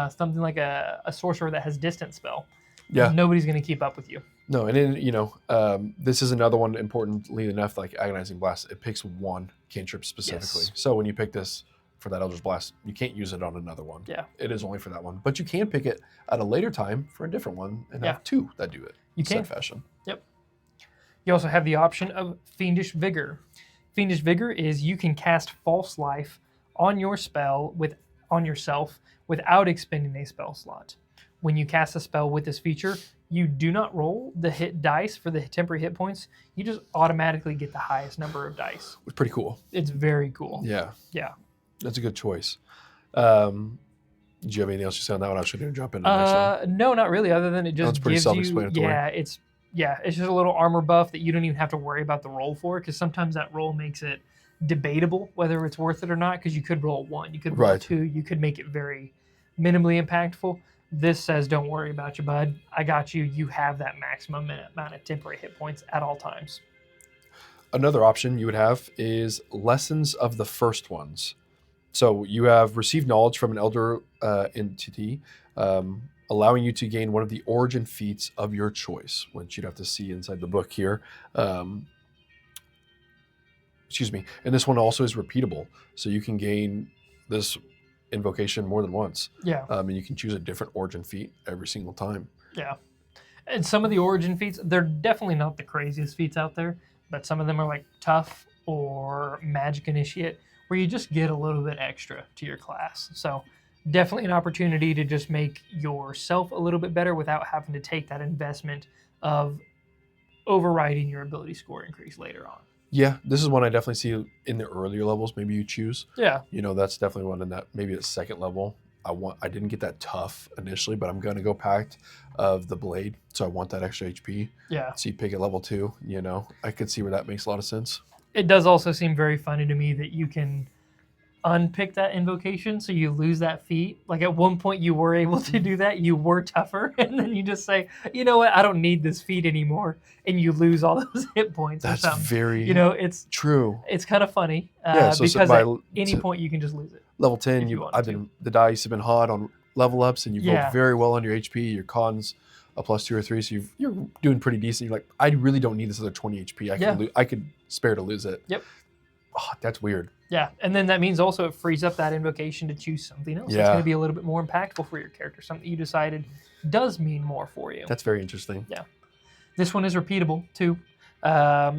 something like a sorcerer that has distance spell. Yeah. Nobody's going to keep up with you. No, and then, this is another one, importantly enough, like Agonizing Blast, it picks one cantrip specifically. Yes. So when you pick this for that Eldritch Blast, you can't use it on another one. Yeah. It is only for that one. But you can pick it at a later time for a different one and have two that do it. You can. Said fashion. Yep. You also have the option of Fiendish Vigor. Fiendish Vigor is you can cast False Life on your spell on yourself without expending a spell slot. When you cast a spell with this feature, you do not roll the hit dice for the temporary hit points. You just automatically get the highest number of dice. It's pretty cool. It's very cool. Yeah. Yeah. That's a good choice. Do you have anything else to say on that one? I was going to jump into the next one. No, not really. Other than it just pretty gives you, self-explanatory. it's just a little armor buff that you don't even have to worry about the roll for, because sometimes that roll makes it debatable whether it's worth it or not. Because you could roll 1, you could roll 2, you could make it very minimally impactful. This says, don't worry about you, bud. I got you. You have that maximum amount of temporary hit points at all times. Another option you would have is Lessons of the First Ones. So you have received knowledge from an elder entity, allowing you to gain one of the origin feats of your choice, which you'd have to see inside the book here. Excuse me. And this one also is repeatable. So you can gain this invocation more than once. Yeah. And you can choose a different origin feat every single time. Yeah. And some of the origin feats, they're definitely not the craziest feats out there, but some of them are like Tough or Magic Initiate, where you just get a little bit extra to your class. So definitely an opportunity to just make yourself a little bit better without having to take that investment of overriding your ability score increase later on. Yeah, this is one I definitely see in the earlier levels. Maybe you choose. Yeah. That's definitely one in that, maybe at second level. I didn't get that Tough initially, but I'm going to go Pact of the Blade. So I want that extra HP. Yeah. So you pick at level 2, I could see where that makes a lot of sense. It does also seem very funny to me that you can unpick that invocation, so you lose that feat. Like at one point you were able to do that, you were tougher, and then you just say, you know what, I don't need this feat anymore, and you lose all those hit points. That's or something. very it's true. It's kind of funny So because at any point you can just lose it. Level 10, the dice have been hot on level ups, and you've rolled very well on your HP. Your con's a +2 or 3, so you're doing pretty decent. You're like, I really don't need this other 20 HP. I could spare to lose it. Yep. Oh, that's weird. Yeah, and then that means also it frees up that invocation to choose something else. Yeah. It's going to be a little bit more impactful for your character, something you decided does mean more for you. That's very interesting. Yeah. This one is repeatable, too.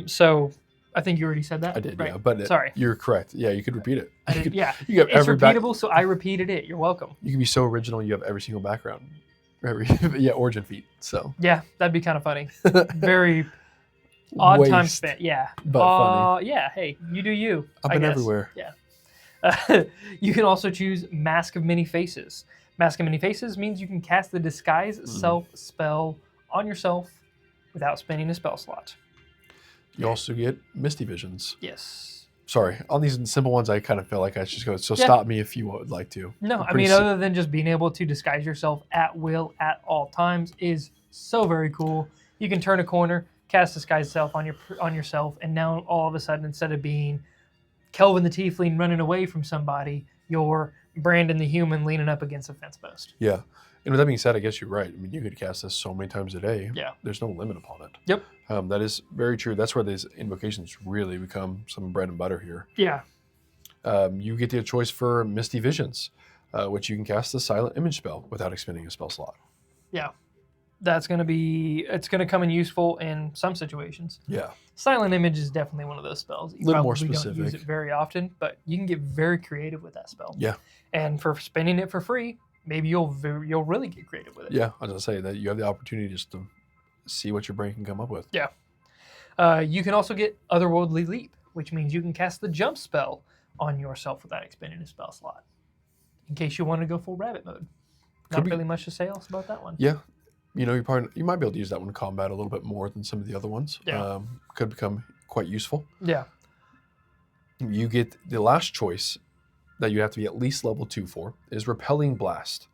So I think you already said that. I did, right? yeah. But sorry. You're correct. Yeah, you could repeat it. I did, yeah. You have it's repeatable, so I repeated it. You're welcome. You can be so original, you have every single background. Origin feat. So yeah, that'd be kind of funny. Very odd time spent. Yeah. But funny. Yeah, hey, you do you. I've been everywhere. Yeah. You can also choose Mask of Many Faces. Mask of Many Faces means you can cast the Disguise Self spell on yourself without spending a spell slot. You also get Misty Visions. Yes. Sorry, on these simple ones, I kind of feel like I should just go. So stop me if you would like to. No, I mean, other than just being able to disguise yourself at will at all times is so very cool. You can turn a corner, cast Disguise Self on yourself, and now all of a sudden, instead of being Kelvin the Tiefling running away from somebody, you're Brandon the Human leaning up against a fence post. Yeah. And with that being said, I guess you're right. I mean, you could cast this so many times a day. Yeah. There's no limit upon it. Yep. That is very true. That's where these invocations really become some bread and butter here. Yeah. You get the choice for Misty Visions, which you can cast the Silent Image spell without expending a spell slot. Yeah. It's going to come in useful in some situations. Yeah. Silent Image is definitely one of those spells. You little more probably specific. Don't use it very often, but you can get very creative with that spell. Yeah. And for spending it for free, maybe you'll really get creative with it. Yeah, I was gonna say that you have the opportunity just to see what your brain can come up with. Yeah. You can also get Otherworldly Leap, which means you can cast the jump spell on yourself without expending a spell slot. In case you want to go full rabbit mode. Not really much to say else about that one. Yeah. You might be able to use that one in combat a little bit more than some of the other ones. Yeah. Could become quite useful. Yeah. You get the last choice that you have to be at least level 2 for is Repelling Blast.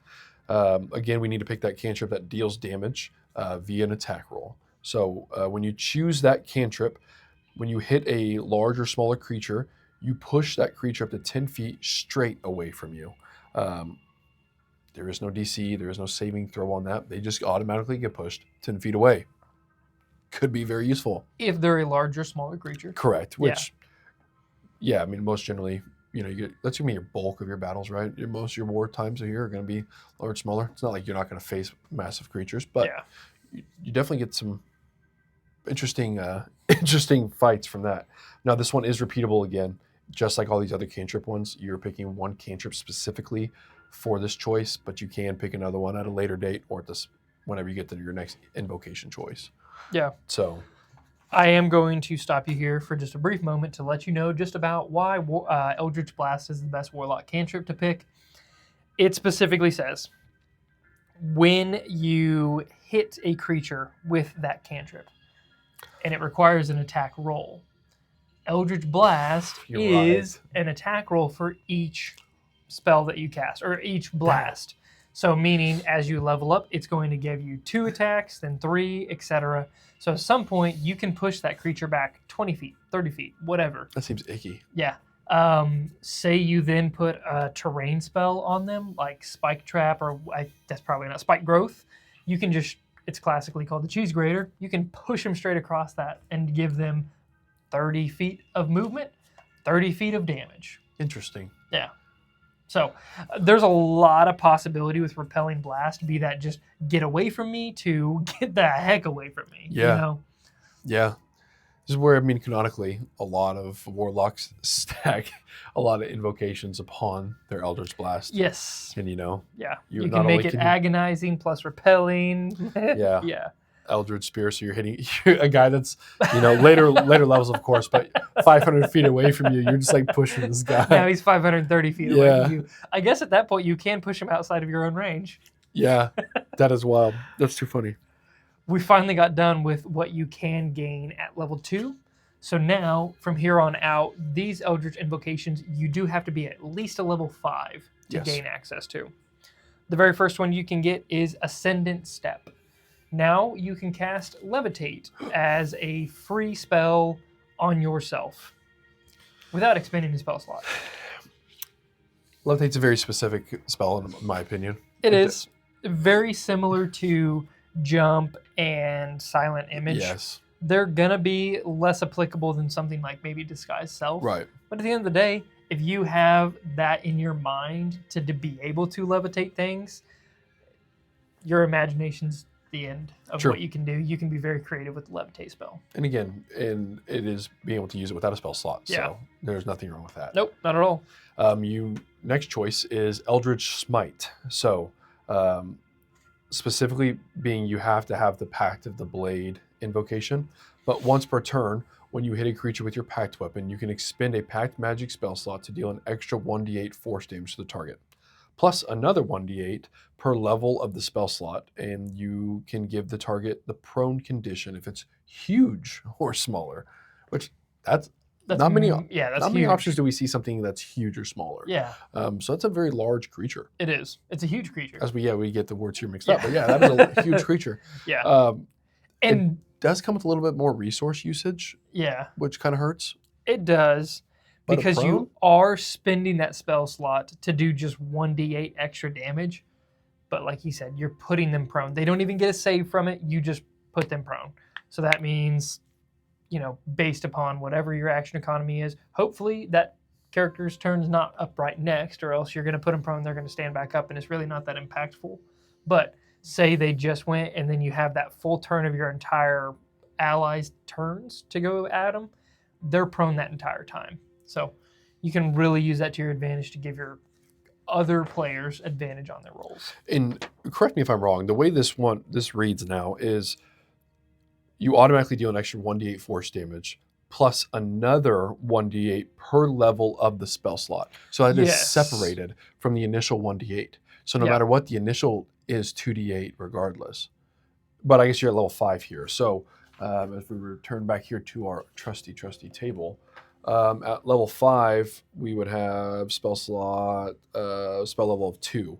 Again, we need to pick that cantrip that deals damage via an attack roll. So when you choose that cantrip, when you hit a large or smaller creature, you push that creature up to 10 feet straight away from you. There is no DC, there is no saving throw on that. They just automatically get pushed 10 feet away. Could be very useful. If they're a larger, smaller creature. Correct. Which, I mean, most generally, that's gonna be your bulk of your battles, right? Most of your war times a year are gonna be large, smaller. It's not like you're not gonna face massive creatures, but you definitely get some interesting fights from that. Now, this one is repeatable again, just like all these other cantrip ones. You're picking one cantrip specifically for this choice, but you can pick another one at a later date or whenever you get to your next invocation choice. Yeah. So I am going to stop you here for just a brief moment to let you know just about why Eldritch Blast is the best Warlock cantrip to pick. It specifically says, when you hit a creature with that cantrip, and it requires an attack roll, Eldritch Blast is an attack roll for each spell that you cast, or each blast. So meaning as you level up, it's going to give you 2 attacks, then 3, etc. So at some point, you can push that creature back 20 feet, 30 feet, whatever. That seems icky. Yeah. Say you then put a terrain spell on them, like Spike Trap, or that's probably not Spike Growth. You can just, it's classically called the Cheese Grater. You can push them straight across that and give them 30 feet of movement, 30 feet of damage. Interesting. Yeah. So there's a lot of possibility with Repelling Blast, be that just get away from me to get the heck away from me. Yeah. Yeah. This is where, canonically, a lot of Warlocks stack a lot of invocations upon their Eldritch Blast. Yes. And yeah. You can make it agonizing plus repelling. Yeah. Yeah. Eldritch Spear, so you're hitting a guy that's, later levels, of course, but 500 feet away from you, you're just like pushing this guy. Now he's 530 feet away from you. I guess at that point you can push him outside of your own range. Yeah, that is wild. That's too funny. We finally got done with what you can gain at level 2. So now, from here on out, these Eldritch Invocations, you do have to be at least a level 5 to gain access to. The very first one you can get is Ascendant Step. Now you can cast Levitate as a free spell on yourself without expending a spell slot. Levitate's a very specific spell, in my opinion. It is very similar to Jump and Silent Image. Yes. They're going to be less applicable than something like maybe Disguise Self. Right. But at the end of the day, if you have that in your mind to be able to levitate things, your imagination's the end of what you can do. You can be very creative with the levitate spell. And again, it is being able to use it without a spell slot. Yeah. So there's nothing wrong with that. Nope, not at all. Next choice is Eldritch Smite. So specifically being you have to have the Pact of the Blade invocation, but once per turn, when you hit a creature with your Pact weapon, you can expend a Pact magic spell slot to deal an extra 1d8 force damage to the target, plus another 1d8 per level of the spell slot, and you can give the target the prone condition if it's huge or smaller, which that's not many options do we see something that's huge or smaller. Yeah. So that's a very large creature. It is. It's a huge creature. As we get the words here mixed up, but that is a huge creature. Yeah. And it does come with a little bit more resource usage. Yeah. Which kind of hurts. It does. But because you are spending that spell slot to do just 1d8 extra damage. But like you said, you're putting them prone. They don't even get a save from it. You just put them prone. So that means, based upon whatever your action economy is, hopefully that character's turn's not up right next, or else you're going to put them prone, they're going to stand back up, and it's really not that impactful. But say they just went, and then you have that full turn of your entire allies' turns to go at them, they're prone that entire time. So you can really use that to your advantage to give your other players advantage on their rolls. And correct me if I'm wrong, the way this reads now is you automatically deal an extra 1d8 force damage plus another 1d8 per level of the spell slot. So that is Yes. separated from the initial 1d8. So no Yeah. matter what, the initial is 2d8 regardless. But I guess you're at level 5 here. So if we return back here to our trusty table, at level 5, we would have spell slot, spell level of 2.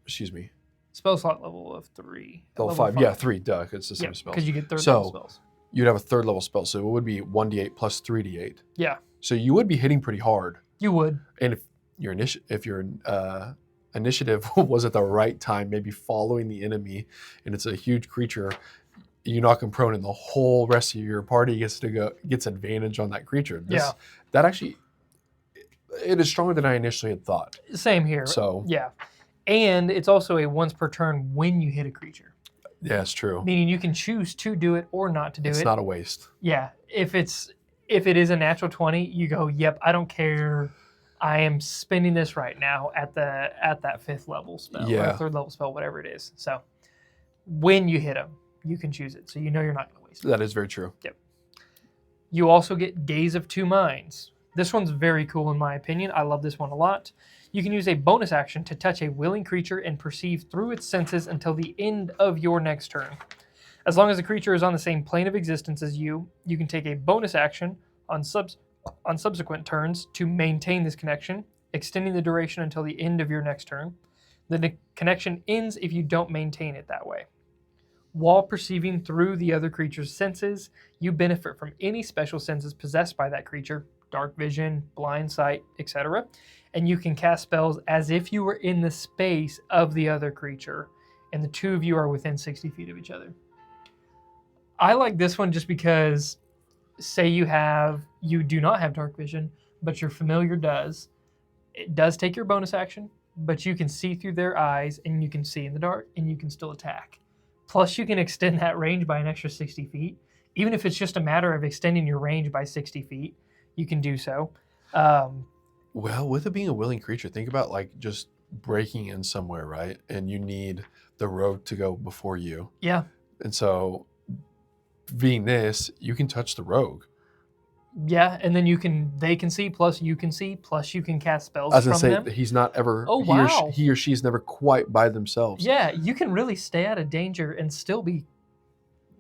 Excuse me. Spell slot level of 3. Level 5. Yeah, 3, duh, it's the same spells. Because you get third So, level spells. You'd have a third level spell, so it would be 1d8 plus 3d8. Yeah, So you would be hitting pretty hard. you would. And if your initiative was at the right time, maybe following the enemy, and it's a huge creature, you knock him prone, and the whole rest of your party gets advantage on that creature. That actually, it is stronger than I initially had thought. Same here. So yeah, and it's also a once per turn when you hit a creature. yeah, it's true. Meaning you can choose to do it or not to do it. It's not a waste. Yeah, if it is a natural 20, you go, yep, I don't care. I am spending this right now at that 5th level spell or 3rd level spell, whatever it is. So when you hit them, you can choose it, so you know you're not going to waste it. That is very true. Yep. You also get Gaze of Two Minds. This one's very cool in my opinion. I love this one a lot. You can use a bonus action to touch a willing creature and perceive through its senses until the end of your next turn. As long as the creature is on the same plane of existence as you, you can take a bonus action on subsequent turns to maintain this connection, extending the duration until the end of your next turn. The connection ends if you don't maintain it that way. While perceiving through the other creature's senses, you benefit from any special senses possessed by that creature, dark vision, blind sight, etc., and you can cast spells as if you were in the space of the other creature, and the two of you are within 60 feet of each other. I like this one just because, say you do not have dark vision, but your familiar does. It does take your bonus action, but you can see through their eyes, and you can see in the dark, and you can still attack. Plus, you can extend that range by an extra 60 feet. Even if it's just a matter of extending your range by 60 feet, you can do so. Well, with it being a willing creature, think about like just breaking in somewhere, right? And you need the rogue to go before you. Yeah. And so, being this, you can touch the rogue. Yeah, and then they can see, plus you can see, plus you can cast spells As I from say, them. he's not ever. Oh, wow. He or she is never quite by themselves. Yeah, you can really stay out of danger and still be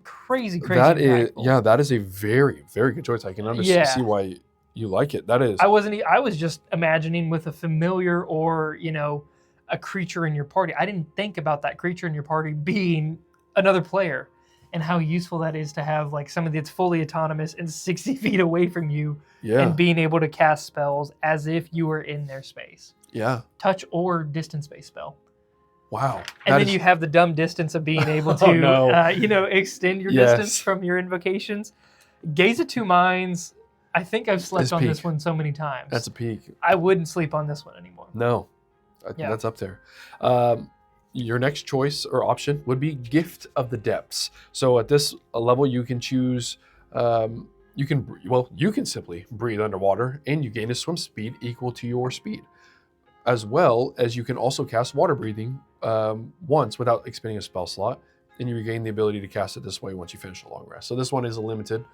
crazy That is, impactful. that is a very, very good choice. I can see why you like it. That is. I was just imagining with a familiar or, a creature in your party. I didn't think about that creature in your party being another player and how useful that is to have like somebody that's fully autonomous and 60 feet away from you and being able to cast spells as if you were in their space. Yeah. Touch or distance space spell. Wow. And then you have the dumb distance of being able to, extend your distance from your invocations. Gaze of Two Minds. I think I've slept on this one so many times. That's a peak. I wouldn't sleep on this one anymore. No, that's up there. Your next choice or option would be Gift of the Depths. So at this level, you can choose. You can simply breathe underwater, and you gain a swim speed equal to your speed, as well as you can also cast water breathing once without expending a spell slot, and you regain the ability to cast it this way once you finish a long rest. So this one is a limited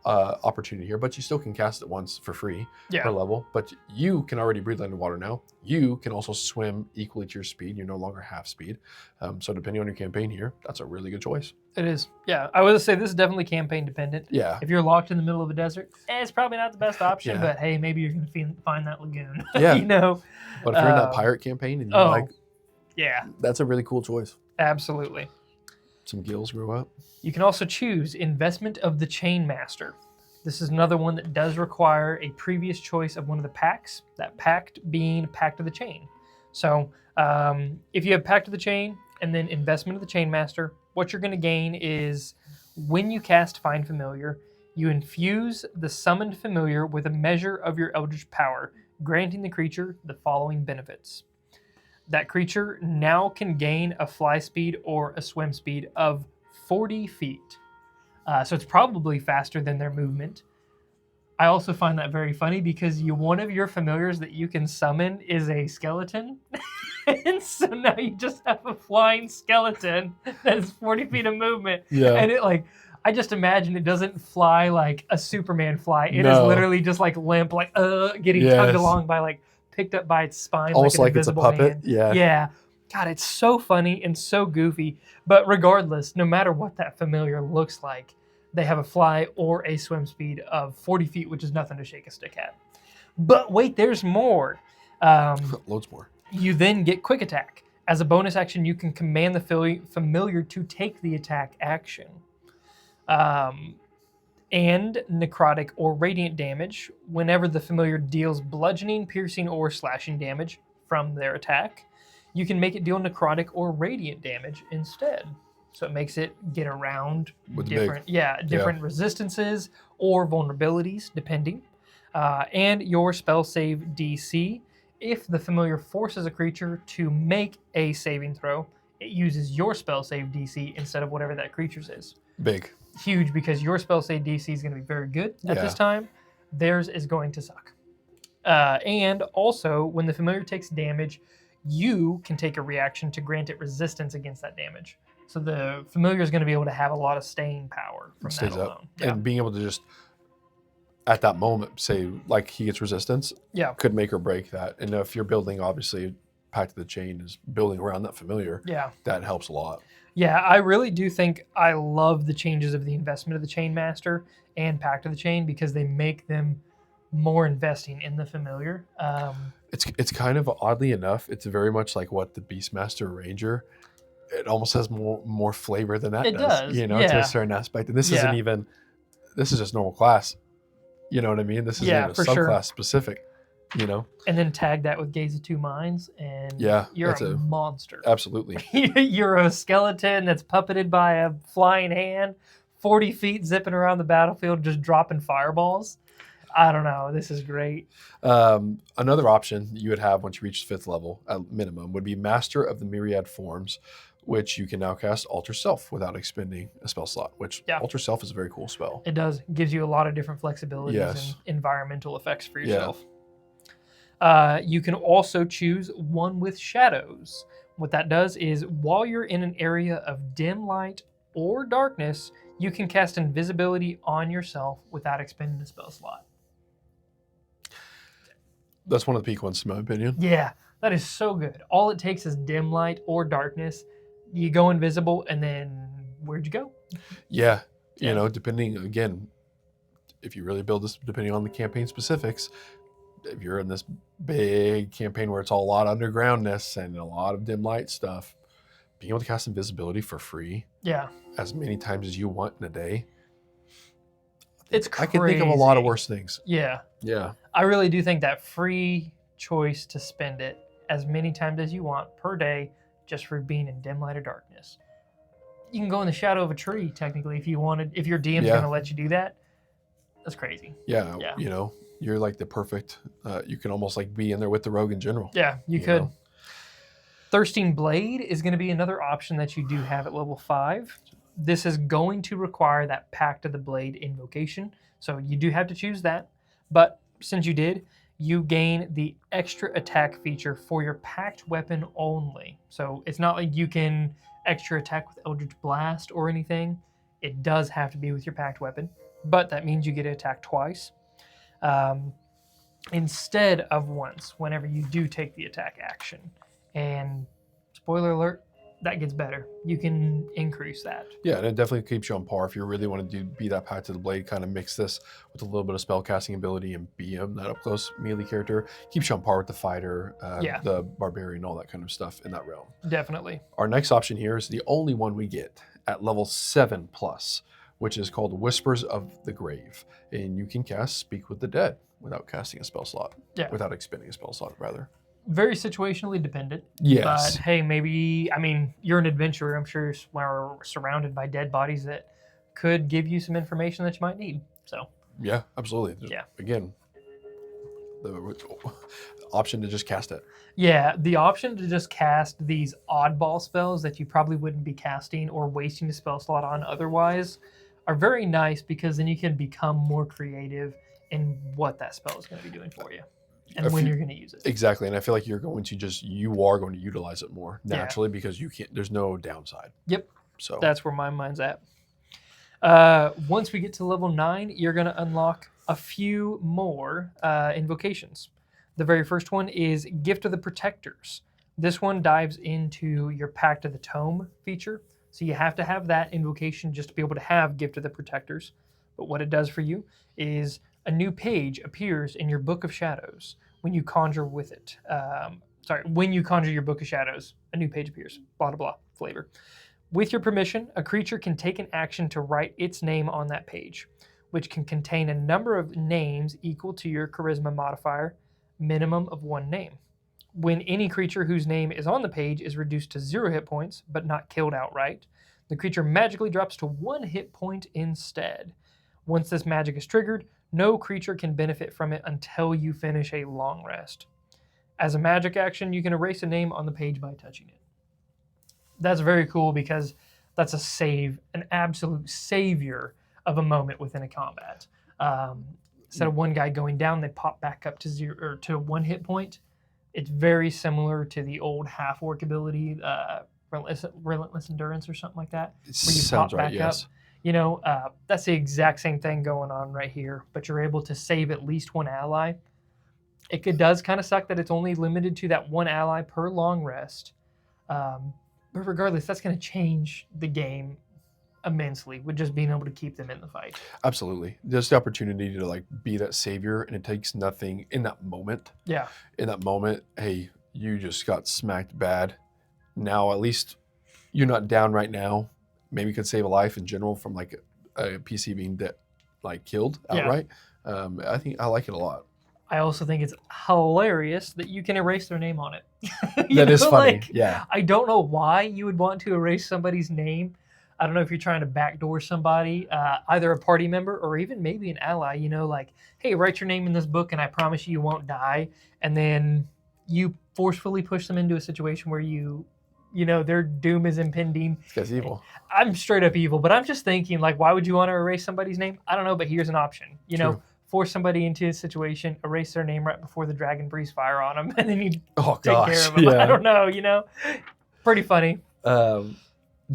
opportunity here, but you still can cast it once for free per level. But you can already breathe underwater now. You can also swim equally to your speed. You're no longer half speed. So depending on your campaign here, that's a really good choice. It is. Yeah, I would say this is definitely campaign dependent. Yeah. If you're locked in the middle of a desert, it's probably not the best option. But hey, maybe you're gonna find that lagoon. Yeah. But if you're in that pirate campaign and you that's a really cool choice. Absolutely. Some gills grow up. You can also choose Investment of the Chainmaster. This is another one that does require a previous choice of one of the pacts, that pact being Pact of the Chain. So if you have Pact of the Chain and then Investment of the Chainmaster, what you're going to gain is when you cast Find Familiar, you infuse the summoned familiar with a measure of your Eldritch power, granting the creature the following benefits. That creature now can gain a fly speed or a swim speed of 40 feet. So it's probably faster than their movement. I also find that very funny because one of your familiars that you can summon is a skeleton. And so now you just have a flying skeleton that is 40 feet of movement. Yeah. And it like, I just imagine it doesn't fly like a Superman fly. It is No. literally just like limp, like getting Yes. tugged along by like picked up by its spine. Almost like it's a invisible puppet. hand. Yeah. Yeah. God, it's so funny and so goofy. But regardless, no matter what that familiar looks like, they have a fly or a swim speed of 40 feet, which is nothing to shake a stick at. But wait, there's more. Loads more. You then get quick attack. As a bonus action, you can command the familiar to take the attack action. And necrotic or radiant damage whenever the familiar deals bludgeoning, piercing, or slashing damage from their attack. You can make it deal necrotic or radiant damage instead. So it makes it get around With different resistances or vulnerabilities, depending. And your spell save DC. If the familiar forces a creature to make a saving throw, it uses your spell save DC instead of whatever that creature's is. Big. Huge, because your spell save DC is going to be very good at this time. Theirs is going to suck. And also, when the familiar takes damage, you can take a reaction to grant it resistance against that damage. So the familiar is going to be able to have a lot of staying power from that alone. Yeah. And being able to just, at that moment, say, like, he gets resistance, could make or break that. And if you're building, obviously, Pact of the Chain is building around that familiar. Yeah. That helps a lot. Yeah, I really do think I love the changes of the investment of the Chain Master and Pact of the Chain because they make them more investing in the familiar. It's kind of, oddly enough, it's very much like what the Beastmaster Ranger, it almost has more flavor than that does. You know, to a certain aspect. And this isn't even, this is just normal class. You know what I mean? This isn't even a subclass specific, you know? And then tag that with Gaze of Two Minds and you're a monster. Absolutely. You're a skeleton that's puppeted by a flying hand, 40 feet zipping around the battlefield, just dropping fireballs. I don't know. This is great. Another option you would have once you reach the 5th level at minimum would be Master of the Myriad Forms, which you can now cast Alter Self without expending a spell slot, which Alter Self is a very cool spell. It does. It gives you a lot of different flexibilities and environmental effects for yourself. You can also choose one with shadows. What that does is while you're in an area of dim light or darkness, you can cast invisibility on yourself without expending a spell slot. That's one of the peak ones, in my opinion. Yeah, that is so good. All it takes is dim light or darkness. You go invisible, and then where'd you go? Yeah, you know, depending, again, if you really build this, depending on the campaign specifics, if you're in this big campaign where it's all a lot of undergroundness and a lot of dim light stuff, being able to cast invisibility for free as many times as you want in a day, it's crazy. I can think of a lot of worse things. Yeah. I really do think that free choice to spend it as many times as you want per day just for being in dim light or darkness. You can go in the shadow of a tree, technically, if you wanted. If your DM's going to let you do that, that's crazy. Yeah, you know, you're like the perfect, you can almost like be in there with the rogue in general. Yeah, you could. Know? Thirsting Blade is going to be another option that you do have at level 5. This is going to require that Pact of the Blade invocation, so you do have to choose that. But since you did, you gain the extra attack feature for your packed weapon only. So it's not like you can extra attack with Eldritch Blast or anything. It does have to be with your packed weapon, but that means you get to attack twice instead of once whenever you do take the attack action. And spoiler alert, that gets better. You can increase that. Yeah, and it definitely keeps you on par if you really want to be that Pact of the Blade, kind of mix this with a little bit of spell casting ability and be that up close melee character. Keeps you on par with the fighter, the barbarian, all that kind of stuff in that realm. Definitely. Our next option here is the only one we get at level 7+, which is called Whispers of the Grave. And you can cast Speak with the Dead without casting a spell slot. Yeah. Without expending a spell slot, rather. Very situationally dependent. Yes. But hey, maybe, I mean, you're an adventurer. I'm sure you're surrounded by dead bodies that could give you some information that you might need. So. Yeah, absolutely. Yeah. Again, the option to just cast it. Yeah, the option to just cast these oddball spells that you probably wouldn't be casting or wasting a spell slot on otherwise are very nice because then you can become more creative in what that spell is going to be doing for you and If when you- you're going to use it. Exactly, and I feel like you are going to utilize it more naturally because you can't. There's no downside. Yep. So That's where my mind's at. Once we get to level 9, you're going to unlock a few more invocations. The very first one is Gift of the Protectors. This one dives into your Pact of the Tome feature. So you have to have that invocation just to be able to have Gift of the Protectors. But what it does for you is a new page appears in your Book of Shadows when you conjure with it. When you conjure your Book of Shadows, a new page appears. Blah, blah, blah, flavor. With your permission, a creature can take an action to write its name on that page, which can contain a number of names equal to your charisma modifier, minimum of 1 name. When any creature whose name is on the page is reduced to 0 hit points, but not killed outright, the creature magically drops to 1 hit point instead. Once this magic is triggered, no creature can benefit from it until you finish a long rest. As a magic action, you can erase a name on the page by touching it. That's very cool because that's an absolute savior of a moment within a combat. Instead of one guy going down, they pop back up to 0 or to 1 hit point. It's very similar to the old half-orc ability, Relentless Endurance or something like that. it Where you sounds pop right. back Yes. up. That's the exact same thing going on right here, but you're able to save at least 1 ally. It does kind of suck that it's only limited to that 1 ally per long rest. But regardless, that's going to change the game immensely with just being able to keep them in the fight. Absolutely. Just the opportunity to like be that savior, and it takes nothing in that moment. Yeah. In that moment, hey, you just got smacked bad. Now at least you're not down right now. Maybe you could save a life in general from like a PC being killed outright. I think I like it a lot. I also think it's hilarious that you can erase their name on it. That is funny. Yeah. I don't know why you would want to erase somebody's name. I don't know if you're trying to backdoor somebody, either a party member or even maybe an ally, like, hey, write your name in this book and I promise you won't die. And then you forcefully push them into a situation where their doom is impending. This guy's evil. I'm straight up evil, but I'm just thinking, like, why would you want to erase somebody's name? I don't know, but here's an option. True. Force somebody into a situation, erase their name right before the dragon breathes fire on them, and then you Oh take gosh. care of them. Yeah. I don't know, Pretty funny.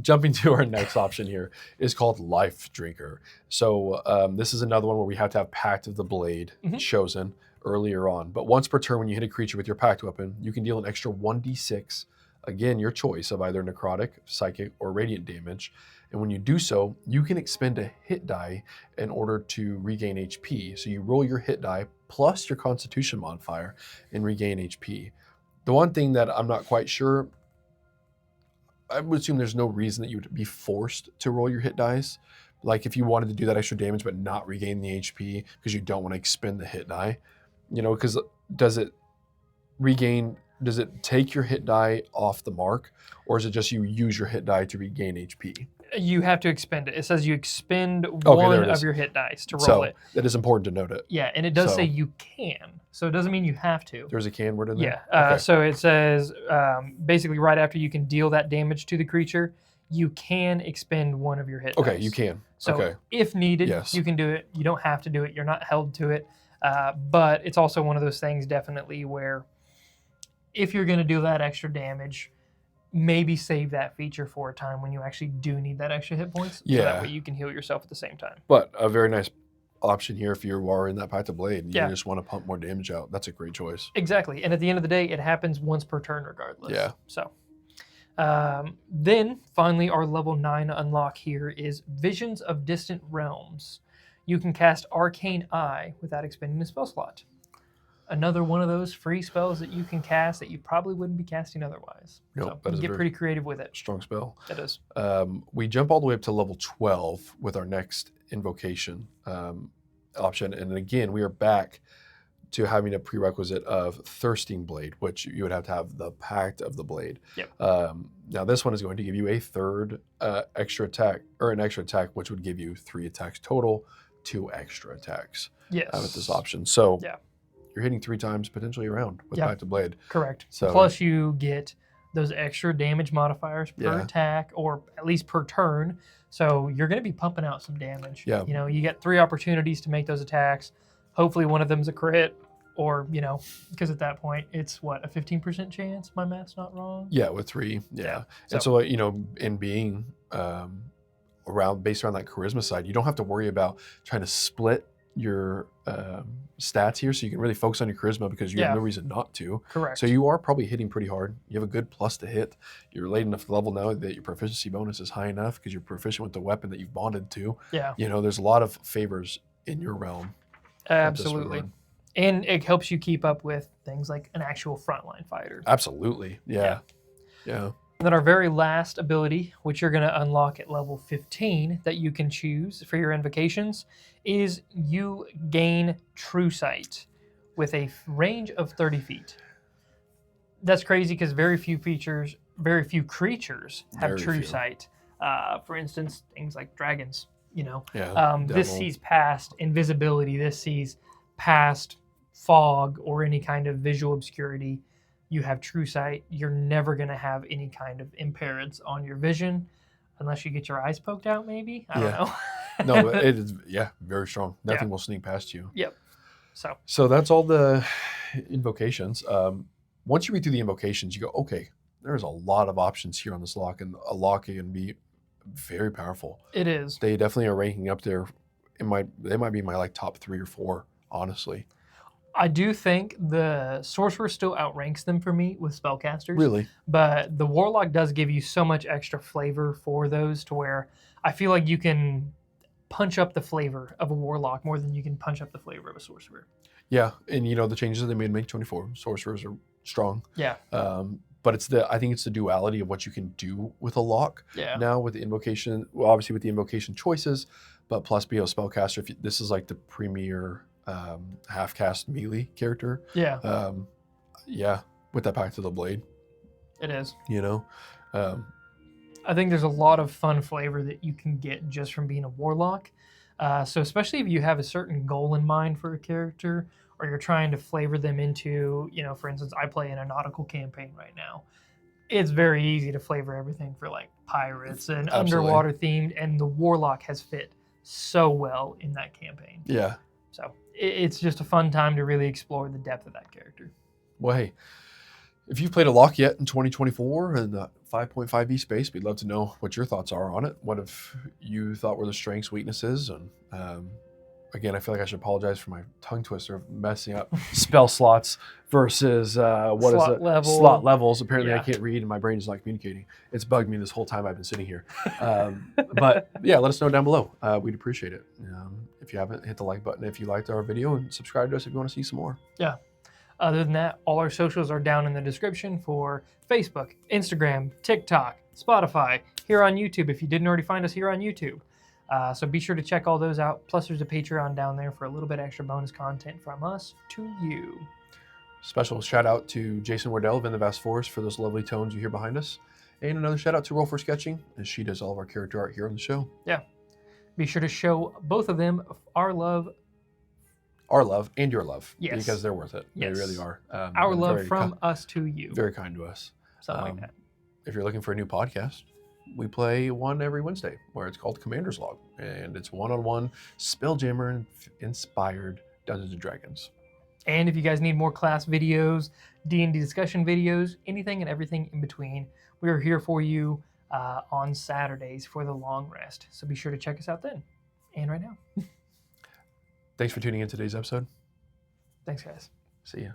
Jumping to our next option here is called Life Drinker. So this is another one where we have to have Pact of the Blade chosen earlier on. But once per turn, when you hit a creature with your Pact weapon, you can deal an extra 1d6, again, your choice of either necrotic, psychic, or radiant damage. And when you do so, you can expend a hit die in order to regain HP. So you roll your hit die plus your Constitution modifier and regain HP. The one thing that I'm not quite sure, I would assume there's no reason that you would be forced to roll your hit dice. Like if you wanted to do that extra damage but not regain the HP because you don't want to expend the hit die. Because does it take your hit die off the mark, or is it just you use your hit die to regain HP? You have to expend it. It says you expend one of your hit dice to roll it. That is important to note it. Yeah, and it does say you can. So it doesn't mean you have to. There's a can word in there? Yeah. Okay. So it says basically right after you can deal that damage to the creature, you can expend one of your hit dice. Okay, you can. So if needed, you can do it. You don't have to do it. You're not held to it. But it's also one of those things definitely where if you're going to do that extra damage, maybe save that feature for a time when you actually do need that extra hit points. Yeah. So that way you can heal yourself at the same time. But a very nice option here if you are in that Pact of Blade and you Yeah. just want to pump more damage out. That's a great choice. Exactly. And at the end of the day, it happens once per turn regardless. Yeah. So then finally our level 9 unlock here is Visions of Distant Realms. You can cast Arcane Eye without expending a spell slot. Another one of those free spells that you can cast that you probably wouldn't be casting otherwise. Nope, So that you is get very pretty creative with it. strong spell. That is. We jump all the way up to level 12 with our next invocation option. And again, we are back to having a prerequisite of Thirsting Blade, which you would have to have the Pact of the Blade. Yep. Now this one is going to give you a third extra attack, or an extra attack, which would give you 3 attacks total, 2 extra attacks Yes. with this option. So Yeah. you're hitting 3 times potentially around with Yeah. Pact of Blade. Correct. So- Plus you get those extra damage modifiers per Yeah. attack, or at least per turn. So you're going to be pumping out some damage. Yeah. You get 3 opportunities to make those attacks. Hopefully one of them's a crit, or because at that point it's what, a 15% chance. My math's not wrong. Yeah, with 3. Yeah. Yeah. And so, in being based around that charisma side, you don't have to worry about trying to split your stats here, so you can really focus on your charisma because you have no reason not to. Correct. So you are probably hitting pretty hard. You have a good plus to hit. You're late enough level now that your proficiency bonus is high enough because you're proficient with the weapon that you've bonded to. Yeah. There's a lot of favors in your realm. Absolutely. And it helps you keep up with things like an actual frontline fighter. Absolutely. Yeah. And then our very last ability, which you're going to unlock at level 15 that you can choose for your invocations, is you gain True Sight with a range of 30 feet. That's crazy because very few creatures have True Sight. For instance, things like dragons, this sees past invisibility. This sees past fog or any kind of visual obscurity. You have True Sight. You're never going to have any kind of impairments on your vision unless you get your eyes poked out, maybe. I don't know. No, but it is, very strong. Nothing will sneak past you. Yep. So that's all the invocations. Once you read through the invocations, you go, okay, there's a lot of options here on this lock, and a lock can be very powerful. It is. They definitely are ranking up there. They might be my top 3 or 4, honestly. I do think the Sorcerer still outranks them for me with spellcasters. Really? But the Warlock does give you so much extra flavor for those to where I feel like you can punch up the flavor of a Warlock more than you can punch up the flavor of a Sorcerer. Yeah, and the changes that they made in Make 24, Sorcerers are strong. Yeah. But I think it's the duality of what you can do with a lock. Yeah. Now with the invocation, obviously with the invocation choices, but plus be a spellcaster. This is like the premier half cast melee character. Yeah. With that Pact of the Blade. It is. I think there's a lot of fun flavor that you can get just from being a Warlock. So especially if you have a certain goal in mind for a character, or you're trying to flavor them into, for instance, I play in a nautical campaign right now. It's very easy to flavor everything for like pirates and underwater themed, and the Warlock has fit so well in that campaign. Yeah. So it's just a fun time to really explore the depth of that character. Well, hey, if you've played a lock yet in 2024 in the 5.5e space, we'd love to know what your thoughts are on it. What have you thought were the strengths, weaknesses? And again, I feel like I should apologize for my tongue twister of messing up spell slots versus slot levels. Apparently I can't read and my brain is not communicating. It's bugged me this whole time I've been sitting here. But yeah, let us know down below. We'd appreciate it. If you haven't, hit the like button if you liked our video, and subscribe to us if you want to see some more. Yeah. Other than that, all our socials are down in the description for Facebook, Instagram, TikTok, Spotify, here on YouTube if you didn't already find us here on YouTube. So be sure to check all those out. Plus there's a Patreon down there for a little bit extra bonus content from us to you. Special shout out to Jason Wardell of In the Vast Forest for those lovely tones you hear behind us. And another shout out to Roll for Sketching, as she does all of our character art here on the show. Yeah. Be sure to show both of them our love and your love. Yes. Because they're worth it. Yes. They really are. Our love from us to you. Very kind to us. Something like that. If you're looking for a new podcast, we play one every Wednesday where it's called Commander's Log. And it's one-on-one Spelljammer-inspired Dungeons & Dragons. And if you guys need more class videos, D&D discussion videos, anything and everything in between, we are here for you on Saturdays for the long rest. So be sure to check us out then. And right now. Thanks for tuning in today's episode. Thanks, guys. See ya.